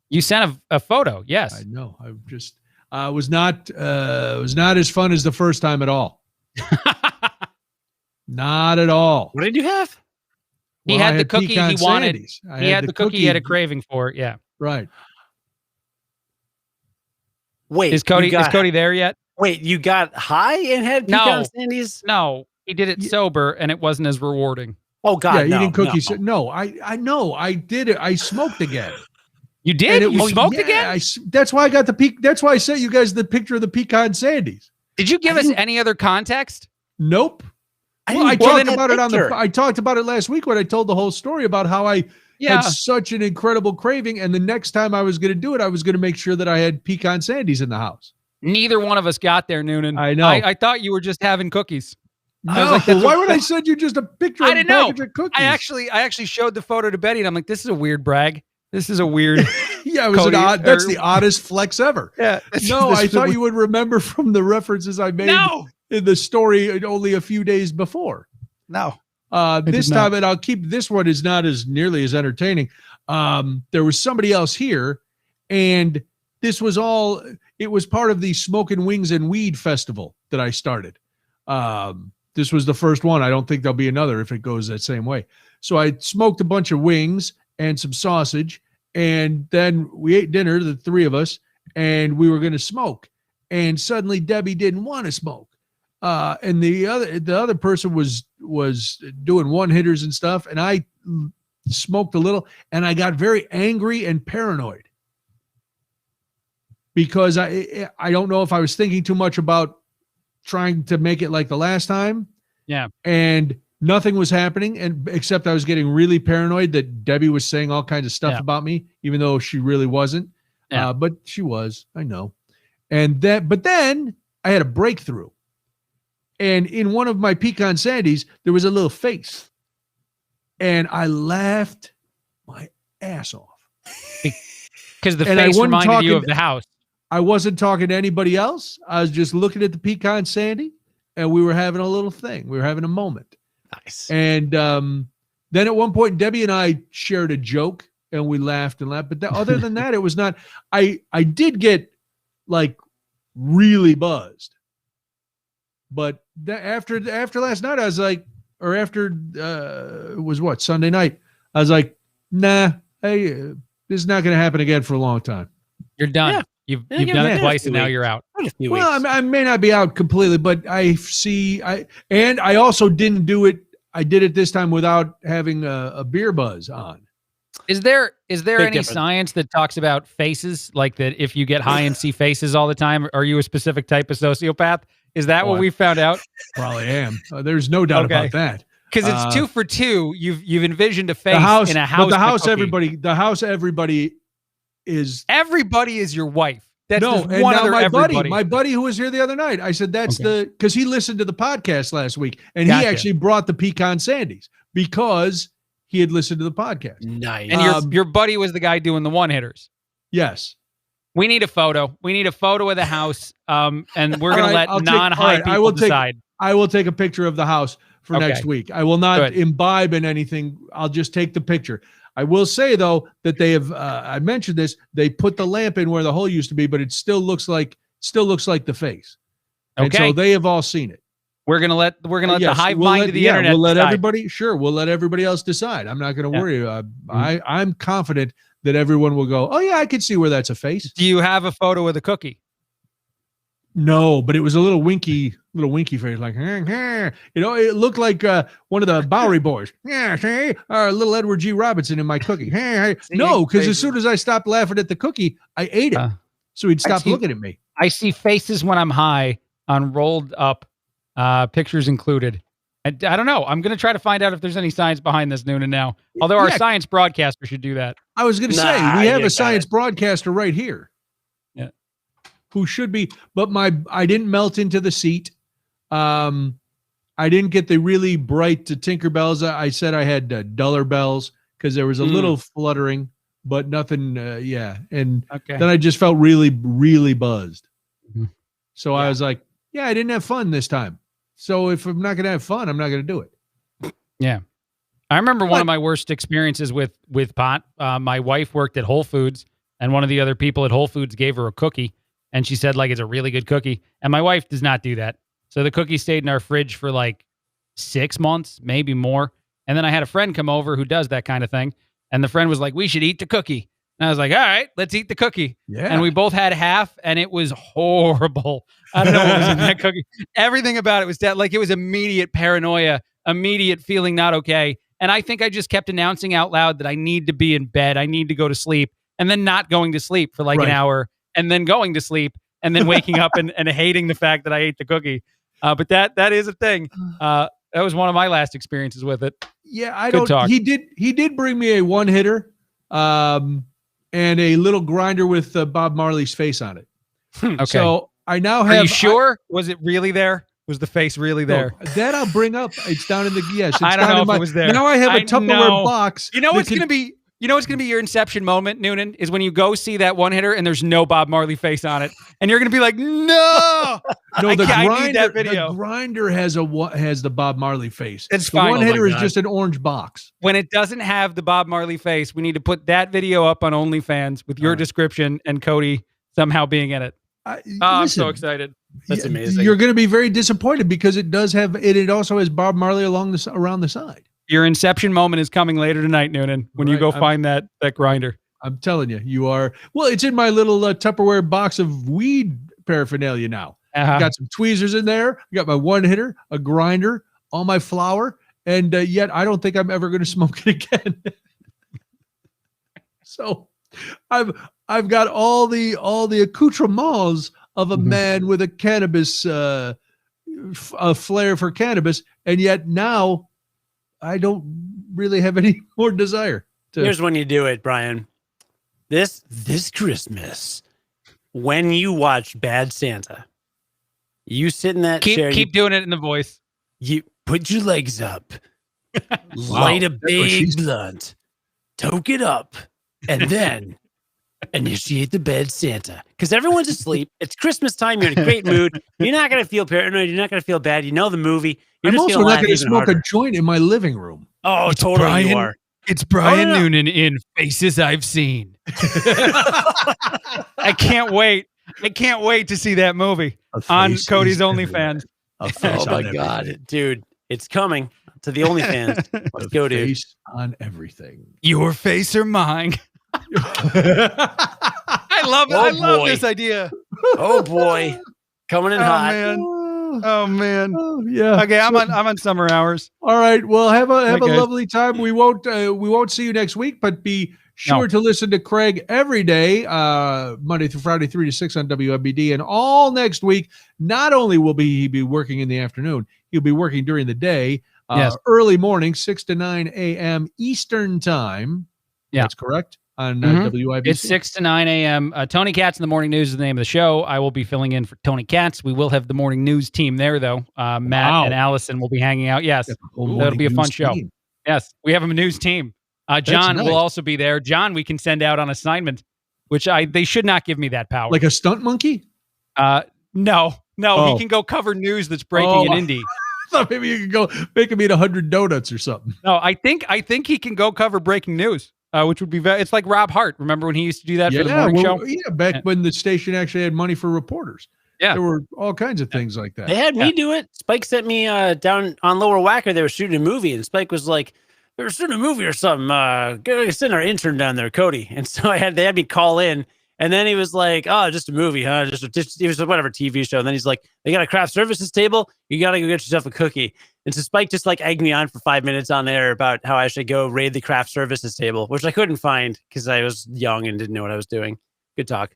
You sent a photo. Yes. I know. I was not as fun as the first time at all. Not at all. What did you have? He had the cookie he wanted. He had the cookie he had a craving for. Yeah. Right. Wait, is Cody there yet? Wait, you got high and had pecan sandies? No, he did it sober and it wasn't as rewarding. Oh God, yeah, eating cookies. No, I know. I did it. I smoked again. You did? You smoked again? That's why I got that's why I sent you guys the picture of the pecan sandies. Did you give us any other context? Nope. I talked about it last week when I told the whole story about how I had such an incredible craving, and the next time I was going to do it, I was going to make sure that I had pecan sandies in the house. Neither one of us got there, Noonan. I know. I thought you were just having cookies. No, why would I send you just a picture of a package of cookies? I actually showed the photo to Betty, and I'm like, this is a weird brag. This is a weird. Yeah, it was Cody, that's the oddest flex ever. Yeah. No, I thought you would remember from the references I made in the story only a few days before. No. This time, and I'll keep this one is not as nearly as entertaining. There was somebody else here, and this was it was part of the Smoking Wings and Weed Festival that I started. This was the first one. I don't think there'll be another if it goes that same way. So I smoked a bunch of wings and some sausage, and then we ate dinner, the three of us, and we were going to smoke. And suddenly Debbie didn't want to smoke. And the other person was doing one-hitters and stuff, and I smoked a little, and I got very angry and paranoid because I don't know if I was thinking too much about trying to make it like the last time. Yeah. And nothing was happening, and except I was getting really paranoid that Debbie was saying all kinds of stuff about me, even though she really wasn't. Yeah. But she was, I know. But then I had a breakthrough. And in one of my pecan sandies, there was a little face. And I laughed my ass off. Because the face reminded you of the house. I wasn't talking to anybody else. I was just looking at the pecan sandy, and we were having a little thing. We were having a moment. Nice. And then at one point, Debbie and I shared a joke, and we laughed and laughed. But other than that, it was not. I did get like really buzzed. But after last night, I was like, or after it was what, Sunday night, I was like, nah, hey, this is not going to happen again for a long time. You're done. Yeah. You've done it twice, and now you're out. Well, I may not be out completely, but I also didn't do it. I did it this time without having a beer buzz on. Is there any science that talks about faces, like that if you get high and see faces all the time, are you a specific type of sociopath? Is that what we found out? Probably am. There's no doubt about that. Because it's 2 for 2. You've envisioned a face in a house. But the house, everybody is your wife. That's no, and one other everybody. My buddy who was here the other night, I said because he listened to the podcast last week, and he actually brought the pecan sandies because he had listened to the podcast. Nice. And your buddy was the guy doing the one-hitters. Yes. We need a photo. We need a photo of the house, and we're going to let non-high people decide. I will take a picture of the house for next week. I will not imbibe in anything. I'll just take the picture. I will say, though, that they have, I mentioned this, they put the lamp in where the hole used to be, but it still looks like the face. Okay. And so they have all seen it. We're going to let the hive mind of the internet we'll let decide. We'll let everybody else decide. I'm not going to worry. I'm confident that everyone will go, oh, yeah, I can see where that's a face. Do you have a photo of the cookie? No, but it was a little winky face, like, it looked like one of the Bowery Boys. Yeah, see, little Edward G. Robinson in my cookie. No, because as soon as I stopped laughing at the cookie, I ate it. So he'd stop looking at me. I see faces when I'm high on rolled up, pictures included. And I don't know. I'm going to try to find out if there's any science behind this, Noonan, now. Although our science broadcaster should do that. I was going to say, we have a science broadcaster right here. Yeah. Who should be, but I didn't melt into the seat. I didn't get the really bright Tinkerbells. I said I had duller bells because there was a little fluttering, but nothing. And then I just felt really, really buzzed. Mm-hmm. So I was like, I didn't have fun this time. So if I'm not going to have fun, I'm not going to do it. Yeah. I remember one of my worst experiences with pot. My wife worked at Whole Foods, and one of the other people at Whole Foods gave her a cookie. And she said, like, it's a really good cookie. And my wife does not do that. So the cookie stayed in our fridge for like 6 months, maybe more. And then I had a friend come over who does that kind of thing. And the friend was like, we should eat the cookie. And I was like, all right, let's eat the cookie. Yeah. And we both had half, and it was horrible. I don't know what was in that cookie. Everything about it was like, it was immediate paranoia, immediate feeling not okay. And I think I just kept announcing out loud that I need to be in bed. I need to go to sleep. And then not going to sleep for like an hour. And then going to sleep, and then waking up and hating the fact that I ate the cookie. But that is a thing. That was one of my last experiences with it. Yeah, He did bring me a one-hitter, and a little grinder with Bob Marley's face on it. Okay. So I now Are have. you sure? Was it really there? Was the face really there? No, that I'll bring up. It's down in the It's I don't down know in if it was there. Now I have a I Tupperware know. box. You know what's going to be? You know what's going to be your inception moment, Noonan, is when you go see that one hitter and there's no Bob Marley face on it, and you're going to be like, no. No, I need that video. The grinder has the Bob Marley face. It's the fine. one Oh my hitter is God. just an orange box. When it doesn't have the Bob Marley face, we need to put that video up on OnlyFans with your description and Cody somehow being in it. I'm so excited. That's amazing. You're going to be very disappointed because it does have it. It also has Bob Marley around the side. Your inception moment is coming later tonight, Noonan, when you go find that grinder. I'm telling you, you are. Well, it's in my little Tupperware box of weed paraphernalia now. I got some tweezers in there. I got my one hitter, a grinder, all my flour, and yet I don't think I'm ever going to smoke it again. So, I've got all the accoutrements of a man with a cannabis, a flair for cannabis, and yet now I don't really have any more desire. Here's when you do it, Brian. This Christmas, when you watch Bad Santa, you sit in that chair. Keep doing it in the voice. You put your legs up, light a big blunt, toke it up, and then initiate the Bad Santa. Because everyone's asleep. It's Christmas time. You're in a great mood. You're not going to feel paranoid. You're not going to feel bad. You know the movie. You're I'm also not going to smoke a joint in my living room. Oh, It's totally Brian, you are. It's Brian Noonan in Faces I've Seen. I can't wait. I can't wait to see that movie on Cody's OnlyFans. Oh my God, dude. It's coming to the OnlyFans. Let's go, dude. Face on everything. Your face or mine. I love it. I love this idea. Oh boy. Coming in hot. Man. Oh man. Oh, yeah. Okay, I'm on summer hours. All right. Well, have a guys. lovely time. We won't see you next week, but be sure to listen to Craig every day, Monday through Friday, 3 to 6 on WWBD, and all next week. Not only will he be working in the afternoon, he'll be working during the day, early morning, 6 to 9 a.m. Eastern time. Yeah, that's correct. On WIBC. It's 6 to 9 a.m. Tony Katz in the Morning News is the name of the show. I will be filling in for Tony Katz. We will have the Morning News team there, though. Matt and Allison will be hanging out. Yes, that'll be a fun show. Yes, we have a news team. John will also be there. John, we can send out on assignment, which they should not give me that power. Like a stunt monkey? No. He can go cover news that's breaking in Indy. I thought maybe you could go make him eat 100 donuts or something. No, I think he can go cover breaking news. Which would be it's like Rob Hart. Remember when he used to do that for the morning show? Yeah, back when the station actually had money for reporters. Yeah, there were all kinds of things like that. They had me do it. Spike sent me down on Lower Wacker. They were shooting a movie, and Spike was like, "They were shooting a movie or something. Gotta send our intern down there, Cody." And so they had me call in, and then he was like, "Oh, just a movie, huh? Just it was whatever TV show." And then he's like, "They got a craft services table. You gotta go get yourself a cookie." And so Spike just like egged me on for 5 minutes on air about how I should go raid the craft services table, which I couldn't find because I was young and didn't know what I was doing. Good talk.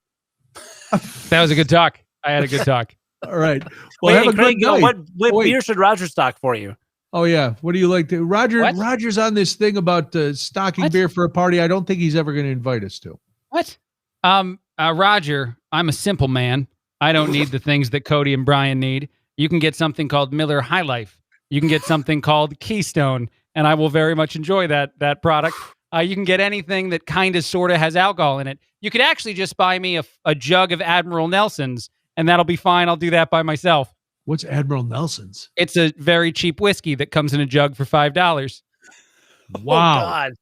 That was a good talk. I had a good talk. All right. Well, have a Craig, good night. What beer should Roger stock for you? Oh yeah. What do you like to Roger's on this thing about stocking beer for a party. I don't think he's ever going to invite us to. What? Roger, I'm a simple man. I don't need the things that Cody and Brian need. You can get something called Miller High Life. You can get something called Keystone, and I will very much enjoy that product. You can get anything that kind of sort of has alcohol in it. You could actually just buy me a jug of Admiral Nelson's, and that'll be fine. I'll do that by myself. What's Admiral Nelson's? It's a very cheap whiskey that comes in a jug for $5. Wow. Oh, God.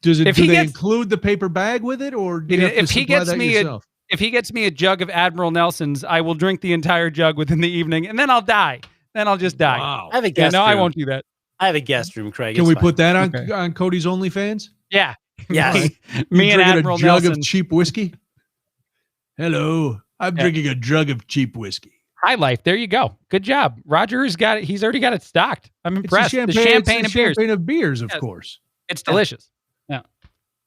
Do they include the paper bag with it, or do you have to supply that yourself? If he gets me a jug of Admiral Nelson's, I will drink the entire jug within the evening, and then I'll die. Then I'll just die. Wow. I have a guest room. I won't do that. I have a guest room, Craig. Can we put that on Cody's OnlyFans? Yeah. Yes. Me and Admiral a jug Nelson. of cheap whiskey? Hello. I'm drinking a jug of cheap whiskey. High Life. There you go. Good job. Roger's got it. He's already got it stocked. I'm impressed. The champagne and beers. Champagne of beers, of course. It's delicious. Yeah.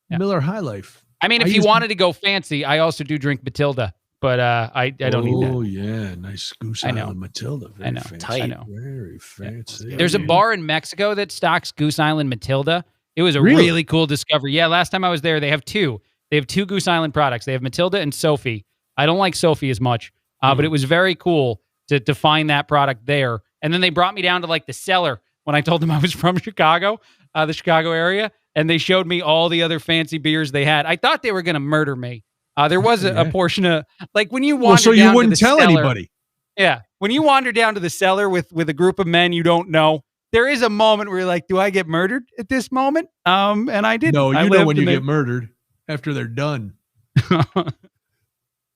Miller High Life. I mean, if you wanted to go fancy, I also do drink Matilda, but I don't need that. Oh yeah, nice Goose Island Matilda. Very fancy. I know. Very fancy. There's a bar in Mexico that stocks Goose Island Matilda. It was a really cool discovery. Yeah, last time I was there, they have two. They have two Goose Island products. They have Matilda and Sophie. I don't like Sophie as much, But it was very cool to find that product there. And then they brought me down to like the cellar when I told them I was from Chicago, the Chicago area, and they showed me all the other fancy beers they had. I thought they were going to murder me. There was a portion of like when you wander so down you to wouldn't the tell cellar, anybody. Yeah, when you wander down to the cellar with a group of men you don't know, there is a moment where you're like, "Do I get murdered at this moment?" And I didn't. No, I you know lived when you and get murdered after they're done.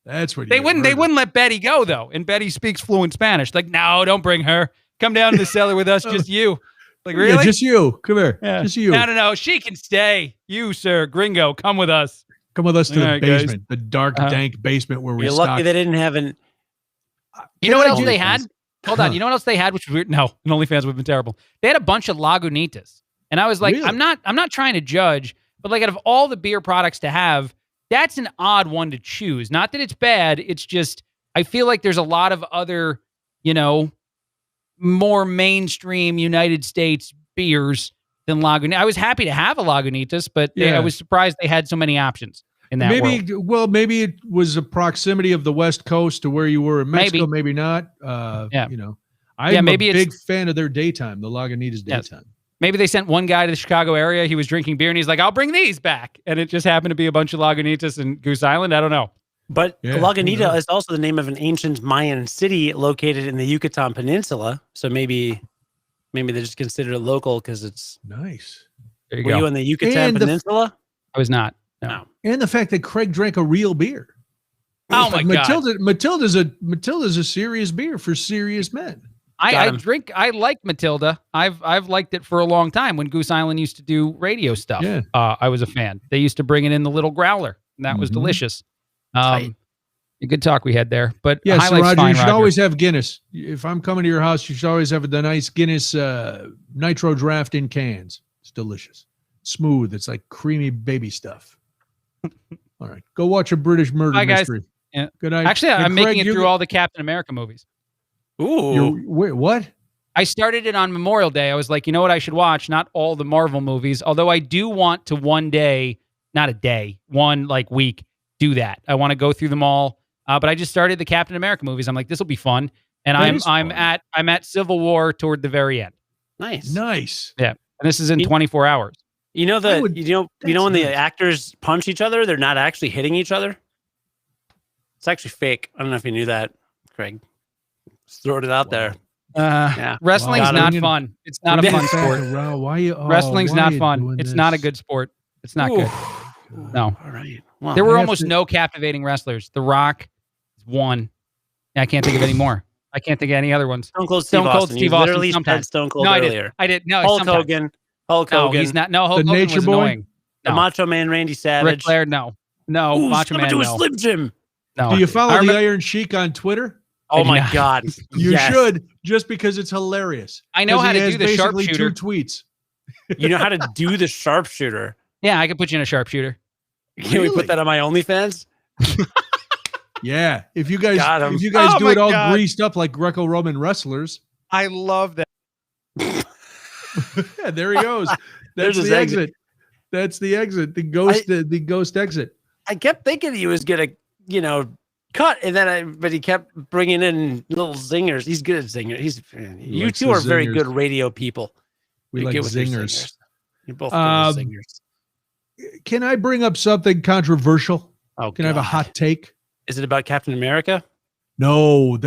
That's what They wouldn't let Betty go though, and Betty speaks fluent Spanish. Like, no, don't bring her. Come down to the cellar with us, just you. Like, really? Yeah, just you. Come here. Yeah. Just you. No. She can stay. You, sir, gringo, come with us. Come with us to All the right, guys. basement, the dark, dank basement where we You're stock. lucky they didn't have an. You know what else OnlyFans. they had? Hold on. You know what else they had, which was weird? No, an OnlyFans would have been terrible. They had a bunch of Lagunitas. And I was like, Really? I'm not trying to judge, but like out of all the beer products to have, that's an odd one to choose. Not that it's bad. It's just, I feel like there's a lot of other, more mainstream United States beers than Lagunitas. I was happy to have a Lagunitas, but I was surprised they had so many options in that world. Maybe it was a proximity of the West Coast to where you were in Mexico. Maybe not. I'm a big fan of their daytime, the Lagunitas daytime. Maybe they sent one guy to the Chicago area. He was drinking beer, and he's like, "I'll bring these back." And it just happened to be a bunch of Lagunitas in Goose Island. I don't know. But Lagunita is also the name of an ancient Mayan city located in the Yucatan Peninsula. So maybe they just consider it local because it's nice. There you Were go. you in the Yucatan Peninsula? I was not. No. And the fact that Craig drank a real beer. Oh my God. Matilda's a serious beer for serious men. I like Matilda. I've liked it for a long time. When Goose Island used to do radio stuff, I was a fan. They used to bring it in the little growler, and that was delicious. A good talk we had there. But yes, Roger, you should always have Guinness. If I'm coming to your house, you should always have the nice Guinness nitro draft in cans. It's delicious, smooth. It's like creamy baby stuff. All right, go watch a British murder mystery. Guys. Yeah. Good night. Actually, I'm making it through all the Captain America movies. Ooh. Wait, what? I started it on Memorial Day. I was like, you know what I should watch? Not all the Marvel movies, although I do want to one day, not a day, one like week, do that. I want to go through them all. But I just started the Captain America movies. I'm like, this will be fun. And I'm at Civil War toward the very end. Nice. Yeah. And this is in 24 hours. You know when the actors punch each other, they're not actually hitting each other. It's actually fake. I don't know if you knew that, Craig. Just throwing it out there. Wrestling's not fun. It's not a fun sport. Wrestling's not fun. It's not a good sport. It's not good. No. All right. Well, there were almost no captivating wrestlers. The Rock is one. I can't think of any more. I can't think of any other ones. Stone Cold Steve Austin. You literally said Stone Cold earlier. I did. No, Hulk Hogan. No, he's not. No, Hulk Hogan was annoying. The Macho Man Randy Savage. Ric Flair, no. No, Macho Man, no. a Slim Jim. No. Do you follow the Iron Sheik on Twitter? Oh my God. You should, just because it's hilarious. I know how to do the basically sharpshooter. 2 tweets. You know how to do the sharpshooter? Yeah, I can put you in a sharpshooter. Can we put that on my OnlyFans? Yeah. If you guys do it all greased up like Greco-Roman wrestlers. I love that. Yeah, there he goes. That's the exit. That's the exit. The ghost exit. I kept thinking he was gonna, cut, and then but he kept bringing in little zingers. He's good at zingers. You two are very good radio people. We like zingers. You're both good at zingers. Can I bring up something controversial? Oh, can I have a hot take? Is it about Captain America? No,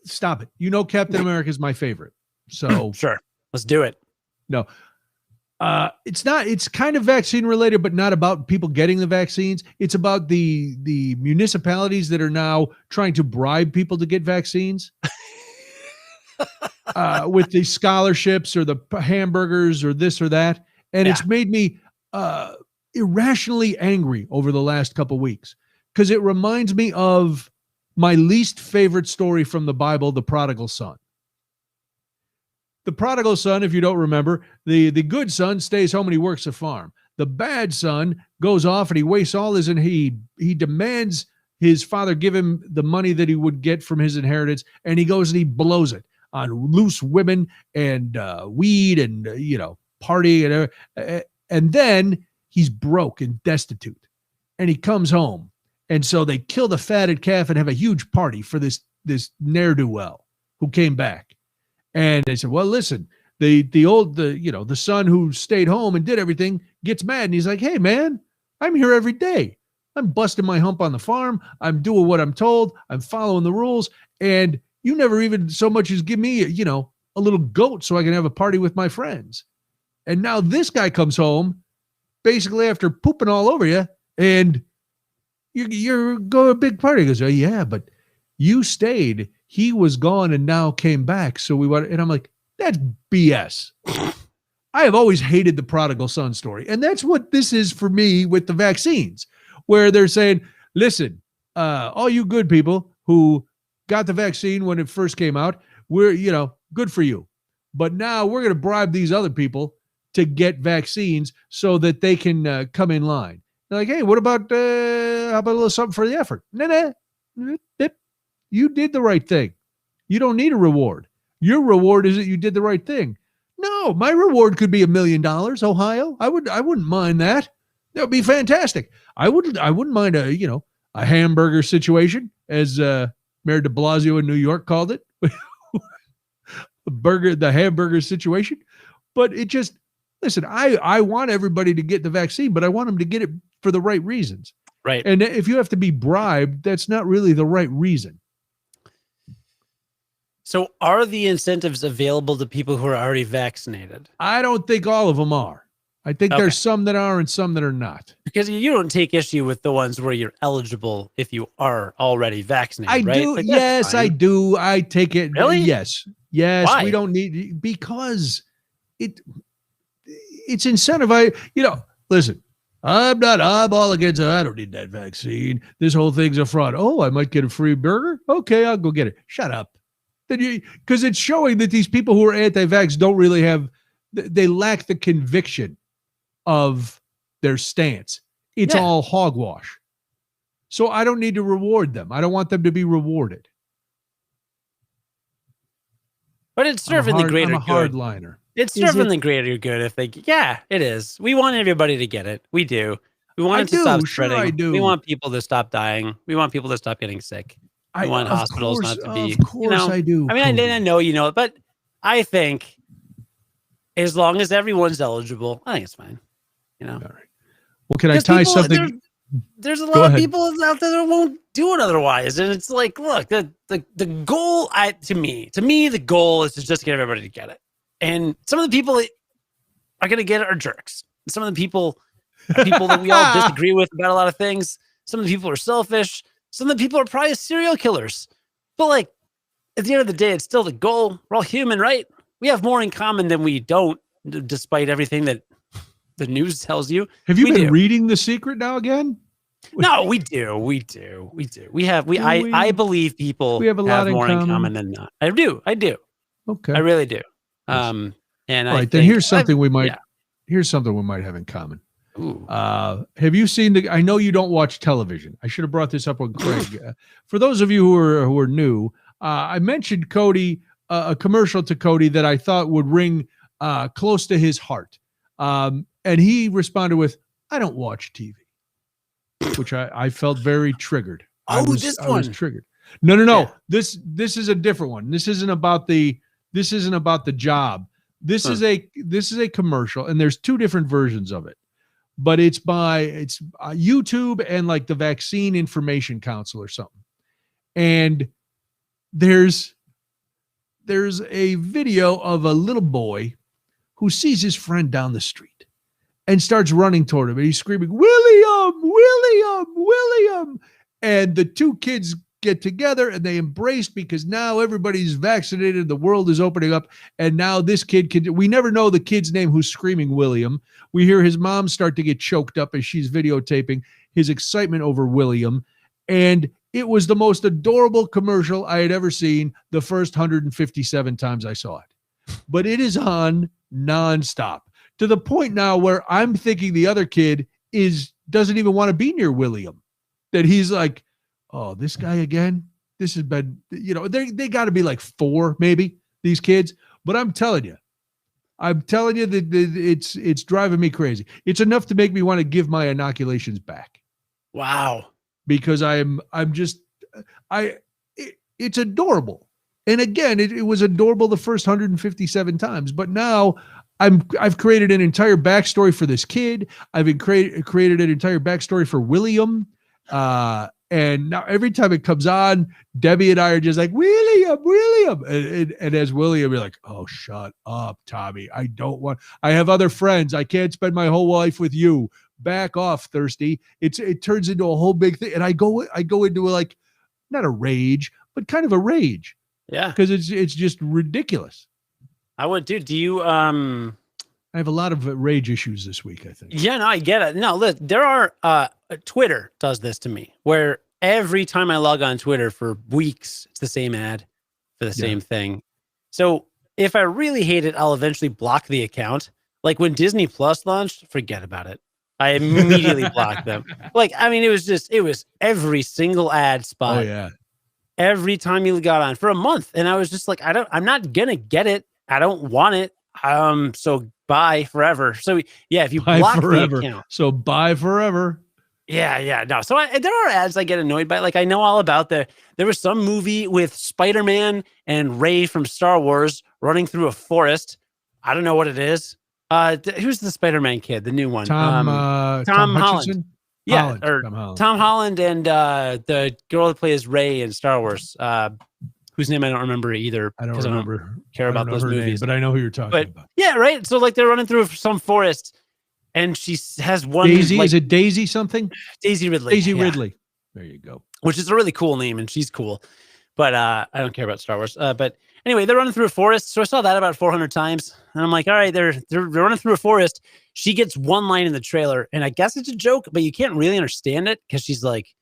stop it. Captain America is my favorite. So sure, let's do it. No, it's not. It's kind of vaccine related, but not about people getting the vaccines. It's about the municipalities that are now trying to bribe people to get vaccines with the scholarships or the hamburgers or this or that. And it's made me irrationally angry over the last couple weeks because it reminds me of my least favorite story from the Bible, the Prodigal Son. The prodigal son, if you don't remember, the good son stays home and he works a farm. The bad son goes off and he wastes all his, and he demands his father give him the money that he would get from his inheritance, and he goes and he blows it on loose women and weed and party and then he's broke and destitute, and he comes home And so they kill the fatted calf and have a huge party for this ne'er-do-well who came back. And they said, well, listen, the son who stayed home and did everything gets mad. And he's like, hey, man, I'm here every day. I'm busting my hump on the farm. I'm doing what I'm told. I'm following the rules. And you never even so much as give me, a little goat so I can have a party with my friends. And now this guy comes home basically after pooping all over you, and you're going to a big party. He goes, oh, yeah, but you stayed. He was gone and now came back. So we want, and I'm like, that's BS. I have always hated the prodigal son story. And that's what this is for me with the vaccines, where they're saying, listen, all you good people who got the vaccine when it first came out, we're, good for you. But now we're going to bribe these other people to get vaccines so that they can come in line. They're like, hey, what about, how about a little something for the effort? Nah. You did the right thing. You don't need a reward. Your reward is that you did the right thing. No, my reward could be $1 million, Ohio. I wouldn't mind that. That would be fantastic. I wouldn't mind a hamburger situation, as Mayor de Blasio in New York called it. The hamburger situation. But it just, listen, I want everybody to get the vaccine, but I want them to get it for the right reasons. Right. And if you have to be bribed, that's not really the right reason. So are the incentives available to people who are already vaccinated? I don't think all of them are. I think there's some that are and some that are not. Because you don't take issue with the ones where you're eligible if you are already vaccinated, I right? do. Like, yes, I do. I take it. Really? Yes. Why? We don't need, because it's incentive. Listen, I'm all against it. I don't need that vaccine. This whole thing's a fraud. Oh, I might get a free burger. Okay, I'll go get it. Shut up. Because it's showing that these people who are anti-vax don't really they lack the conviction of their stance. It's all hogwash. So I don't need to reward them. I don't want them to be rewarded. But it's serving the greater I'm a good. hardliner. It's serving the greater good if they, it is. We want everybody to get it. We do. We want it to stop spreading. I do. We want people to stop dying. We want people to stop getting sick. We want hospitals not to be. Of course I do. I mean, I know you know it, but I think as long as everyone's eligible, I think it's fine. All right. Well, can I tie something? There's a lot of people out there that won't do it otherwise, and it's like, look, the goal, to me, the goal is to just get everybody to get it. And some of the people that are going to get it are jerks. Some of the people are people that we all disagree with about a lot of things. Some of the people are selfish. Some of the people are probably serial killers. But like, at the end of the day, it's still the goal. We're all human, right? We have more in common than we don't, despite everything that the news tells you. Have you been reading The Secret now again? No, we do. I believe people we have a lot more in common than not. I do. Okay. I really do. And all right, then here's something we might have in common. Ooh. Have you seen I know you don't watch television. I should have brought this up with Craig. For those of you who are new, I mentioned Cody, a commercial to Cody that I thought would ring close to his heart. And he responded with, I don't watch TV, which I felt very triggered. I was triggered. No. Yeah. This is a different one. This isn't about the job. This is a commercial, and there's two different versions of it. But it's YouTube and like the Vaccine Information Council or something. And there's a video of a little boy who sees his friend down the street and starts running toward him. And he's screaming, William, William, William. And the two kids get together and they embrace because now everybody's vaccinated. The world is opening up. And now this kid we never know the kid's name who's screaming William. We hear his mom start to get choked up as she's videotaping his excitement over William. And it was the most adorable commercial I had ever seen the first 157 times I saw it. But it is on nonstop to the point now where I'm thinking the other kid doesn't even want to be near William. That he's like, oh, this guy again? This has been, they got to be like 4, maybe, these kids. But I'm telling you that it's driving me crazy. It's enough to make me want to give my inoculations back. Wow. because it's adorable. And again, it was adorable the first 157 times, but now I've created an entire backstory for this kid. I've created an entire backstory for William. And now every time it comes on, Debbie and I are just like, William. And as William, you're like, oh, shut up, Tommy. I have other friends. I can't spend my whole life with you. Back off, Thirsty. It turns into a whole big thing. And I go into like, not a rage, but kind of a rage. Yeah. Because it's just ridiculous. I would do you I have a lot of rage issues this week, I think. Yeah, no, I get it. No, look, there are Twitter does this to me where every time I log on Twitter for weeks, it's the same ad for the same thing. So if I really hate it, I'll eventually block the account. Like when Disney Plus launched, forget about it. I immediately blocked them. Like, I mean, it was every single ad spot. Oh yeah. Every time you got on for a month. And I was just like, I'm not gonna get it. I don't want it. So bye forever. So yeah, if you block the account. So bye forever. Yeah. No. So there are ads I get annoyed by. Like I know all about there was some movie with Spider-Man and Rey from Star Wars running through a forest. I don't know what it is. Who's the Spider-Man kid? The new one. Tom Holland. Yeah, Holland. or Tom Holland and the girl that plays Rey in Star Wars. Whose name I don't remember either. I don't remember. Care about those movies, but I know who you're talking about. Yeah, right. So like they're running through some forest, and she has one. Daisy, is it Daisy something? Daisy Ridley. Daisy Ridley. There you go. Which is a really cool name, and she's cool. But I don't care about Star Wars. But anyway, they're running through a forest. So I saw that about 400 times, and I'm like, all right, they're running through a forest. She gets one line in the trailer, and I guess it's a joke, but you can't really understand it because she's like,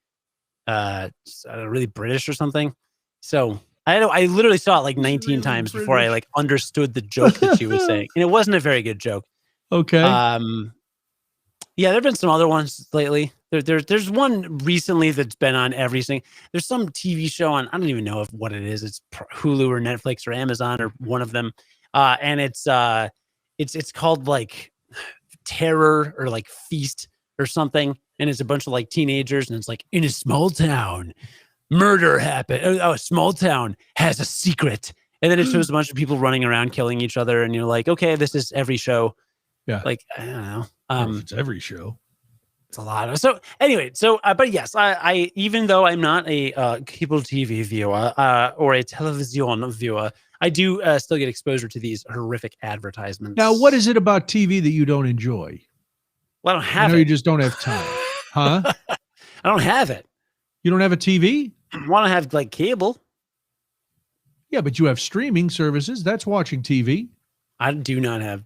really British or something. So. I literally saw it like 19 really times British. before I like understood the joke that she was saying. And it wasn't a very good joke. Okay. Yeah, there've been some other ones lately. There's one recently that's been on everything. There's some TV show on, I don't even know what it is. It's Hulu or Netflix or Amazon or one of them. And it's called like Terror or like Feast or something. And it's a bunch of like teenagers and it's like in a small town. Murder happened. Oh, a small town has a secret. And then it shows a bunch of people running around killing each other. And you're like, okay, this is every show. Yeah. Like, I don't know. It's every show. It's a lot of. So anyway, but yes, I even though I'm not a cable TV viewer or a television viewer, I do still get exposure to these horrific advertisements. Now, what is it about TV that you don't enjoy? Well, I don't have I know it. you just don't have time. Huh? I don't have it. You don't have a TV? I want to have like cable. Yeah, but you have streaming services. That's watching TV. I do not have.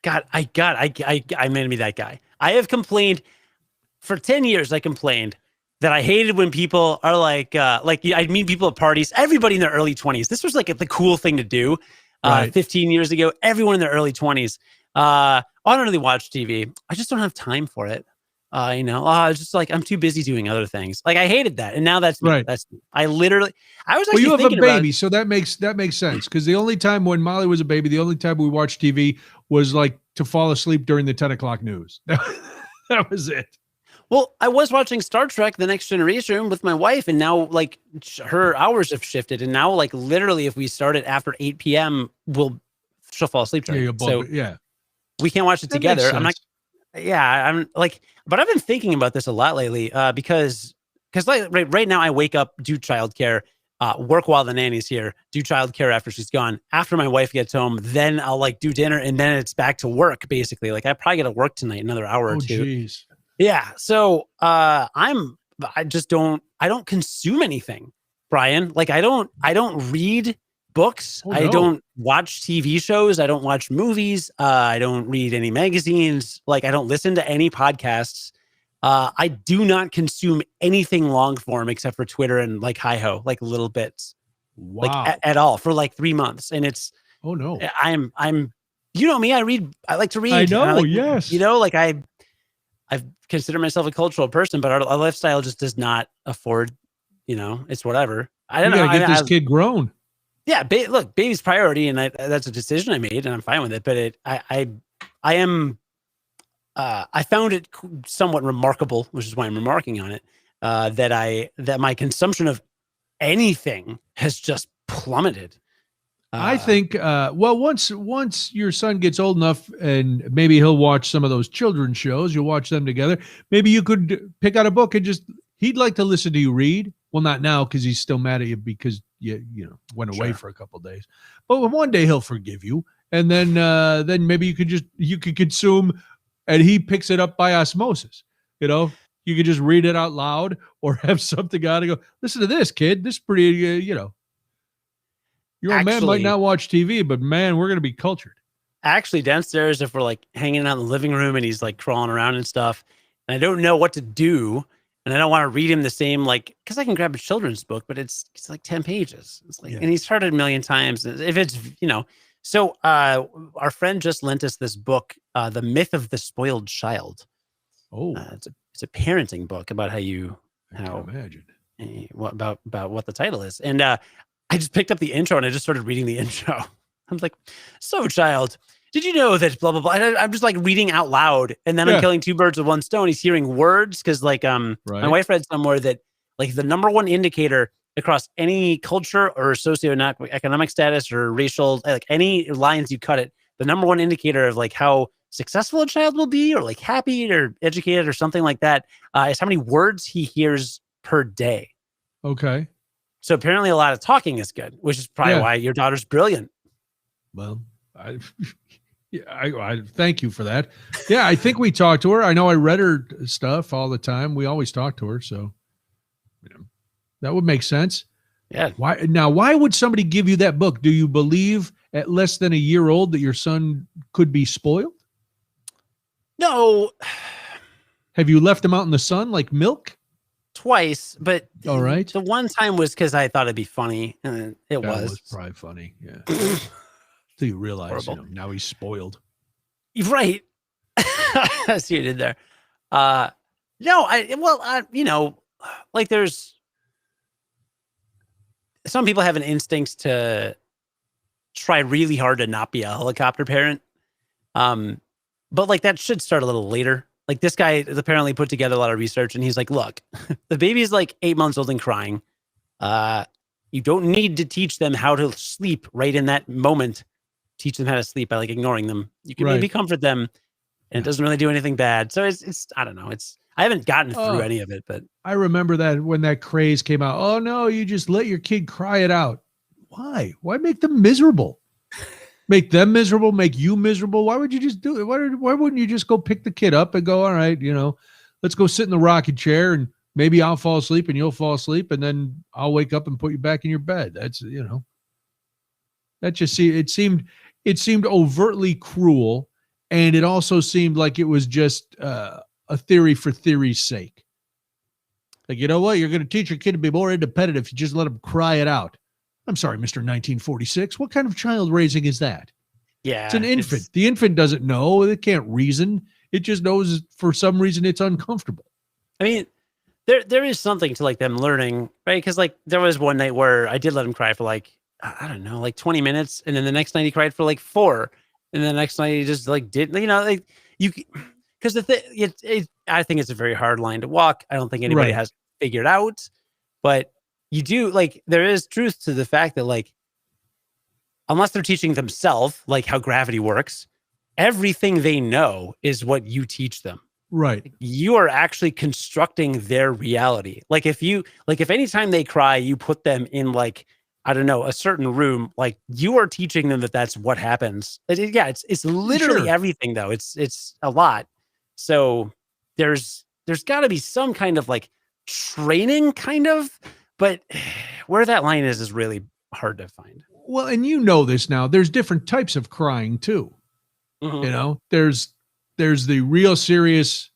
God, I made me that guy. I have complained for 10 years. I complained that I hated when people are like I meet people at parties. Everybody in their early 20s. This was like the cool thing to do. Right. 15 years ago, everyone in their early 20s. I don't really watch TV. I just don't have time for it. It's just like I'm too busy doing other things. Like I hated that, and now that's me. Right. That's me. I was actually Well, you have a thinking about baby, so that makes sense. Because the only time when Molly was a baby, the only time we watched TV was like to fall asleep during the 10 o'clock news. That was it. Well, I was watching Star Trek: The Next Generation with my wife, and now like her hours have shifted, and now like literally, if we start it after 8 p.m., she'll fall asleep during it. So yeah, we can't watch it that together. makes I'm not. sense. Yeah, I'm like, but I've been thinking about this a lot lately because like right now I wake up, do childcare, work while the nanny's here, do childcare after she's gone. After my wife gets home, then I'll like do dinner and then it's back to work basically. Like I probably got to work tonight, another hour or two. Geez. Yeah. So I don't consume anything, Brian. Like I don't read books. Oh, no. I don't watch TV shows. I don't watch movies. I don't read any magazines. Like I don't listen to any podcasts. I do not consume anything long form except for Twitter and like hi-ho, like little bits. Wow. Like at all for like 3 months. And it's, oh no, I'm, you know me, I like to read. I know. Like, yes. Like I consider myself a cultural person, but our lifestyle just does not afford, it's whatever. I don't know. Get this kid grown. Yeah. Look, baby's priority. And that's a decision I made and I'm fine with it. But I am I found it somewhat remarkable, which is why I'm remarking on it, that my consumption of anything has just plummeted. I think, well, once your son gets old enough and maybe he'll watch some of those children's shows, you'll watch them together. Maybe you could pick out a book and he'd like to listen to you read. Well, not now because he's still mad at you because you went away for a couple of days. But one day he'll forgive you. And then maybe you could consume and he picks it up by osmosis. You could just read it out loud or have something on and go, listen to this, kid. This is pretty, Your old man might not watch TV, but man, we're going to be cultured. Actually, downstairs, if we're like hanging out in the living room and he's like crawling around and stuff, and I don't know what to do, and I don't want to read him the same, like, because I can grab a children's book, but it's like 10 pages. It's like, and he's heard it a million times. If it's, so our friend just lent us this book, The Myth of the Spoiled Child. Oh, it's a parenting book about how imagine about what the title is. And I just picked up the intro and I just started reading the intro. I was like, so child, did you know that blah, blah, blah. And I'm just like reading out loud. And then I'm killing two birds with one stone. He's hearing words. Cause like, my wife read somewhere that like the number one indicator across any culture or socioeconomic status or racial, like any lines you cut it, the number one indicator of like how successful a child will be or like happy or educated or something like that is how many words he hears per day. Okay. So apparently a lot of talking is good, which is probably why your daughter's brilliant. Well, I thank you for that. Yeah, I think we talked to her. I know I read her stuff all the time. We always talk to her, so that would make sense. Yeah. Why would somebody give you that book? Do you believe at less than a year old that your son could be spoiled? No. Have you left him out in the sun like milk? Twice, but all right. The one time was because I thought it'd be funny, and it was probably funny. Yeah. So you realize, now he's spoiled. Right. I see what you did there. Like there's some people have an instinct to try really hard to not be a helicopter parent. But like that should start a little later. Like this guy has apparently put together a lot of research and he's like, look, the baby's like 8 months old and crying. You don't need to teach them how to sleep right in that moment. Teach them how to sleep by like ignoring them. You can maybe comfort them and it doesn't really do anything bad. So it's I don't know. I haven't gotten through any of it, but I remember that when that craze came out. Oh no, you just let your kid cry it out. Why? Why make them miserable? Make them miserable, make you miserable. Why would you just do it? Why wouldn't you just go pick the kid up and go, all right, let's go sit in the rocking chair and maybe I'll fall asleep and you'll fall asleep and then I'll wake up and put you back in your bed. That's, that just it seemed overtly cruel. And it also seemed like it was just a theory for theory's sake. Like, you know what? You're going to teach your kid to be more independent if you just let him cry it out. I'm sorry, Mr. 1946. What kind of child raising is that? Yeah. It's an infant. The infant doesn't know. It can't reason. It just knows for some reason it's uncomfortable. I mean, there is something to like them learning, right? Because like there was one night where I did let him cry for like, I don't know, like 20 minutes. And then the next night he cried for like 4. And then the next night he just like did, because the thing, I think it's a very hard line to walk. I don't think anybody has figured out, but you do like, there is truth to the fact that like, unless they're teaching themselves, like how gravity works, everything they know is what you teach them. Right. You are actually constructing their reality. Like if anytime they cry, you put them in like, I don't know, a certain room, like you are teaching them that that's what happens. It's literally everything though. It's a lot. So there's got to be some kind of like training kind of, but where that line is really hard to find. Well, and this now, there's different types of crying too. Mm-hmm. There's the real serious,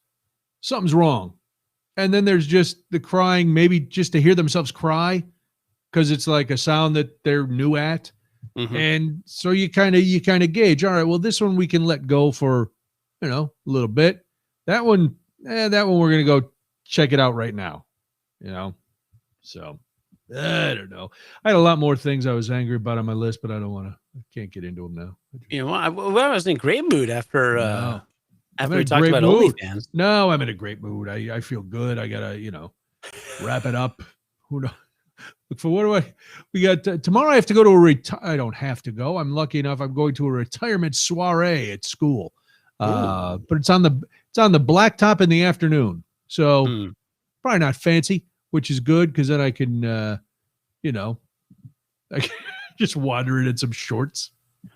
something's wrong. And then there's just the crying, maybe just to hear themselves cry because it's like a sound that they're new at. Mm-hmm. And so you kind of gauge, all right, well, this one we can let go for, a little bit. That one we're going to go check it out right now, So I don't know. I had a lot more things I was angry about on my list, but I can't get into them now. I was in a great mood after After we talked about OnlyFans. No, I'm in a great mood. I feel good. I gotta, wrap it up. Who knows? Look for we got tomorrow. I have to go to I don't have to go. I'm lucky enough. I'm going to a retirement soiree at school. But it's on the blacktop in the afternoon. So probably not fancy, which is good because then I can, I can just wander in some shorts.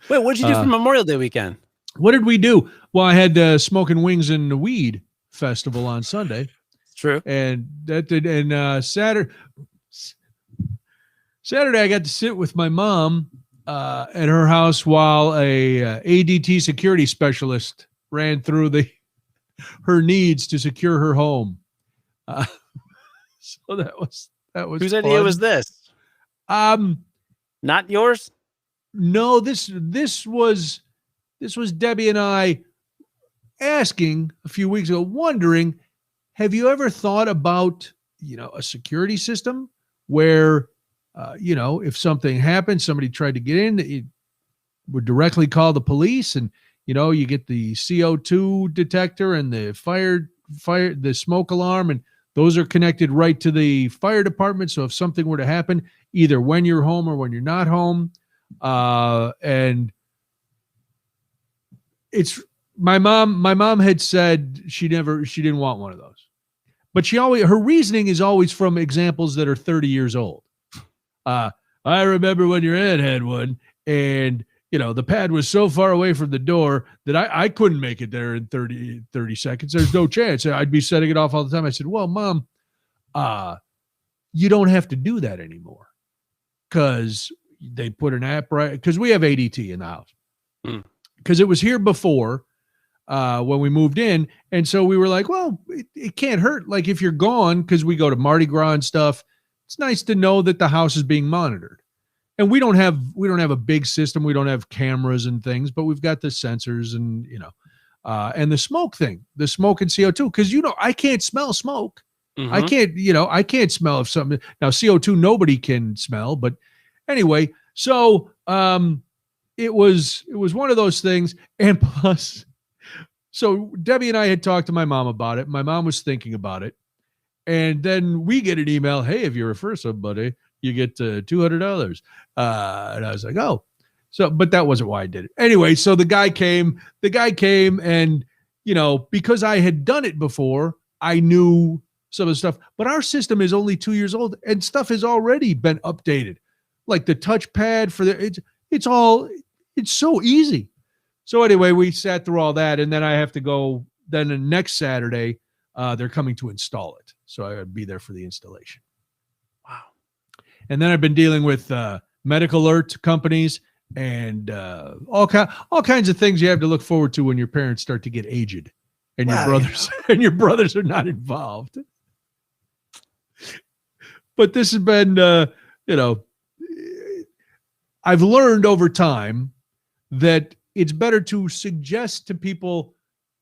Wait, what'd you do for Memorial Day weekend? What did we do? Well, I had Smoking Wings and Weed Festival on Sunday. It's true. And that did. And Saturday, I got to sit with my mom at her house while a ADT security specialist ran through her needs to secure her home. So that was whose fun. idea was this? Not yours? No, this was Debbie and I asking a few weeks ago, wondering, have you ever thought about, a security system where, if something happened, somebody tried to get in, it would directly call the police and, you get the CO2 detector and the the smoke alarm, and those are connected right to the fire department. So if something were to happen, either when you're home or when you're not home, and it's my mom had said she didn't want one of those, but her reasoning is always from examples that are 30 years old. I remember when your aunt had one, and the pad was so far away from the door that I couldn't make it there in 30 seconds. There's no chance. I'd be setting it off all the time. I said, well, Mom, you don't have to do that anymore because they put an app right, because we have ADT in the house. Because it was here before when we moved in. And so we were like, well, it can't hurt. Like if you're gone, because we go to Mardi Gras and stuff, it's nice to know that the house is being monitored. And we don't have a big system. We don't have cameras and things, but we've got the sensors and, and the smoke thing, the smoke and CO2. Because, I can't smell smoke. Mm-hmm. I can't smell if something. Now, CO2, nobody can smell. But anyway, so it was one of those things. And plus, so Debbie and I had talked to my mom about it. My mom was thinking about it. And then we get an email, hey, if you refer somebody, you get $200. And I was like, oh, but that wasn't why I did it. Anyway, so the guy came and, because I had done it before, I knew some of the stuff, but our system is only 2 years old and stuff has already been updated. Like the touchpad it's so easy. So anyway, we sat through all that, and then I have to go, then the next Saturday, they're coming to install it. So I would be there for the installation. Wow. And then I've been dealing with medical alert companies and all kinds of things you have to look forward to when your parents start to get aged and your brothers are not involved. But this has been, I've learned over time that it's better to suggest to people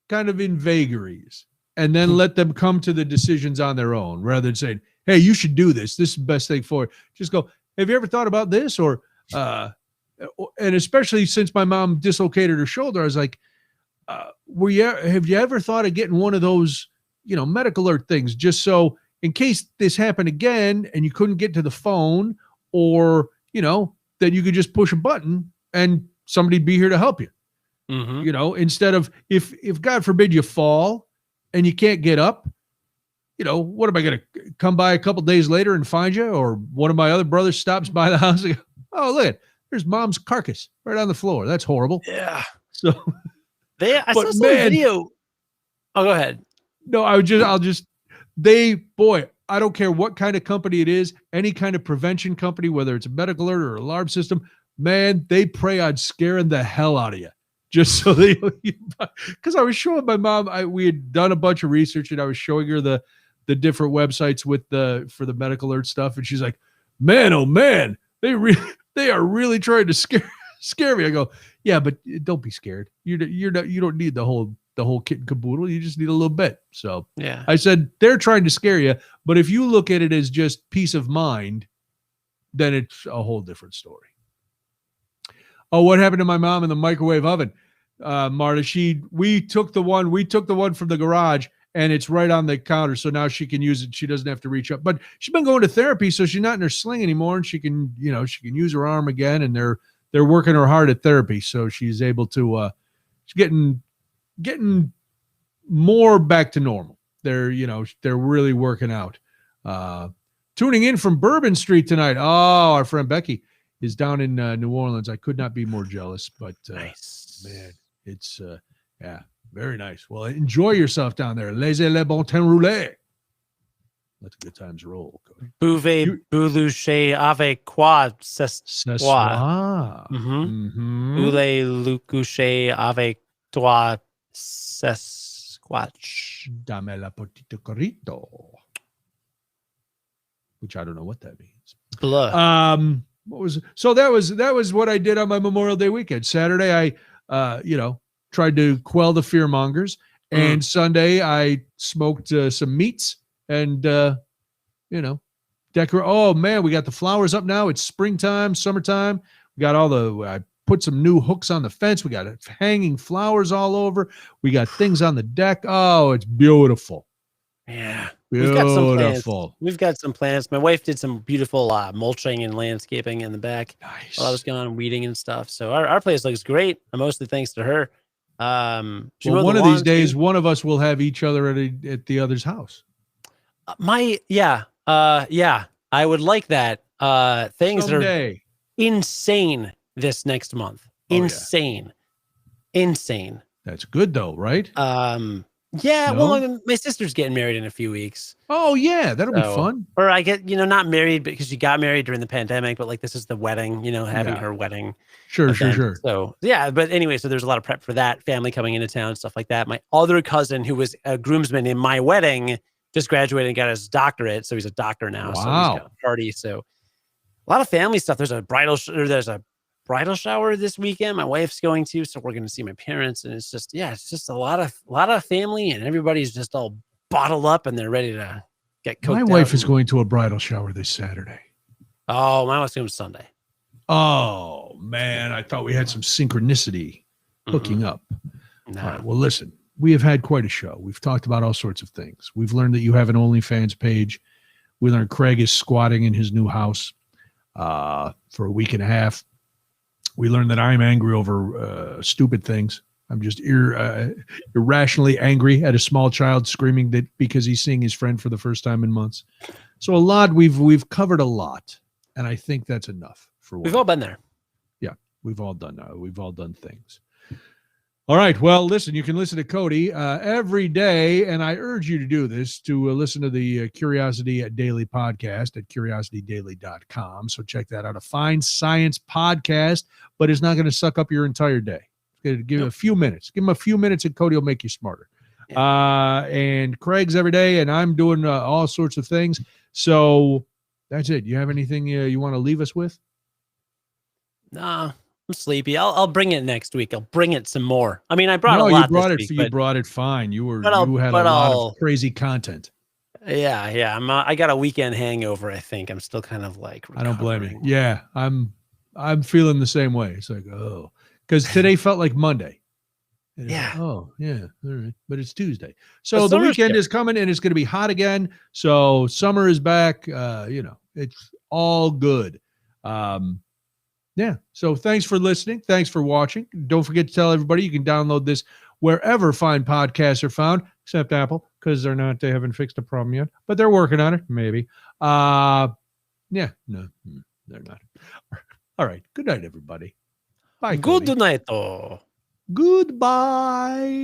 kind of in vagaries and then let them come to the decisions on their own rather than saying, hey, you should do this. This is the best thing for it. Just go, have you ever thought about this? Or, and especially since my mom dislocated her shoulder, I was like, have you ever thought of getting one of those, medical alert things, just so in case this happened again and you couldn't get to the phone, or, that you could just push a button and somebody'd be here to help you. Mm-hmm. Instead of if God forbid you fall and you can't get up, what am I going to come by a couple days later and find you? Or one of my other brothers stops by the house and goes, oh, look, there's Mom's carcass right on the floor. That's horrible. Yeah. So I saw some video. Oh, go ahead. No, I don't care what kind of company it is, any kind of prevention company, whether it's a medical alert or alarm system, man, they prey on scaring the hell out of you. Just so because I was showing my mom, we had done a bunch of research and I was showing her the different websites for the medical alert stuff. And she's like, man, oh man, they are really trying to scare me. I go, yeah, but don't be scared. You don't need the whole kit and caboodle. You just need a little bit. So yeah, I said, they're trying to scare you. But if you look at it as just peace of mind, then it's a whole different story. Oh, what happened to my mom in the microwave oven? Marta. We took the one from the garage, and it's right on the counter. So now she can use it. She doesn't have to reach up. But she's been going to therapy, so she's not in her sling anymore, and she can use her arm again. And they're working her hard at therapy, so she's able to. She's getting more back to normal. They're really working out. Tuning in from Bourbon Street tonight. Oh, our friend Becky is down in New Orleans. I could not be more jealous, but nice, man, it's very nice. Well, enjoy yourself down there. Laissez le bon temps rouler. Let the good times roll. Bouvet boulouche avec quoi ce soir? Boulez lucouche avec toi squatch. Dame la petite corrito. Which I don't know what that means. Blah. That was what I did on my Memorial Day weekend. Saturday, I tried to quell the fear mongers, and Sunday I smoked some meats and decorate. Oh man, we got the flowers up now. It's springtime, summertime. We got I put some new hooks on the fence. We got hanging flowers all over. We got things on the deck. Oh, it's beautiful. Yeah. Beautiful. We've got some plans. My wife did some beautiful mulching and landscaping in the back. Nice. While I was going on weeding and stuff. So our place looks great. Mostly thanks to her. One of these days, one of us will have each other at the other's house. I would like that. Things Someday. are insane this next month. Insane. That's good though, right? Yeah, No? well, my sister's getting married in a few weeks. Oh yeah, that'll be fun. Or I get, not married because she got married during the pandemic, but like this is the wedding, having her wedding. Sure. So yeah, but anyway, so there's a lot of prep for that, family coming into town, stuff like that. My other cousin, who was a groomsman in my wedding, just graduated and got his doctorate, so he's a doctor now. Wow. So he's got a party. So a lot of family stuff. There's a bridal shower this weekend. My wife's going to, so we're going to see my parents, and it's just a lot of family, and everybody's just all bottled up, and they're ready to get cooked. My wife is going to a bridal shower this Saturday. Oh, my wife's going Sunday. Oh man, I thought we had some synchronicity hooking up. No. All right, well, listen, we have had quite a show. We've talked about all sorts of things. We've learned that you have an OnlyFans page. We learned Craig is squatting in his new house for a week and a half. We learned that I'm angry over stupid things. I'm just irrationally angry at a small child screaming that because he's seeing his friend for the first time in months. So we've covered a lot, and I think that's enough for one. We've all been there. Yeah, we've all done things. All right. Well, listen, you can listen to Cody every day, and I urge you to do this, to listen to the Curiosity Daily podcast at curiositydaily.com. So check that out. A fine science podcast, but it's not going to suck up your entire day. It's going to give you a few minutes. Give him a few minutes, and Cody will make you smarter. Yeah. And Craig's every day, and I'm doing all sorts of things. So that's it. You have anything you want to leave us with? Nah. I'm sleepy. I'll bring it next week. I'll bring it some more. I mean, I brought a lot this week. You brought it fine. You had a lot of crazy content. Yeah. I got a weekend hangover. I think I'm still kind of like recovering. I don't blame you. Yeah, I'm feeling the same way. It's like, because today felt like Monday. Yeah. Like, all right. But it's Tuesday. So the weekend is coming, and it's going to be hot again. So summer is back. It's all good. Yeah. So thanks for listening. Thanks for watching. Don't forget to tell everybody you can download this wherever fine podcasts are found, except Apple, because they haven't fixed the problem yet, but they're working on it. Maybe. No, they're not. All right. Good night, everybody. Bye. Good Cody. night. Goodbye.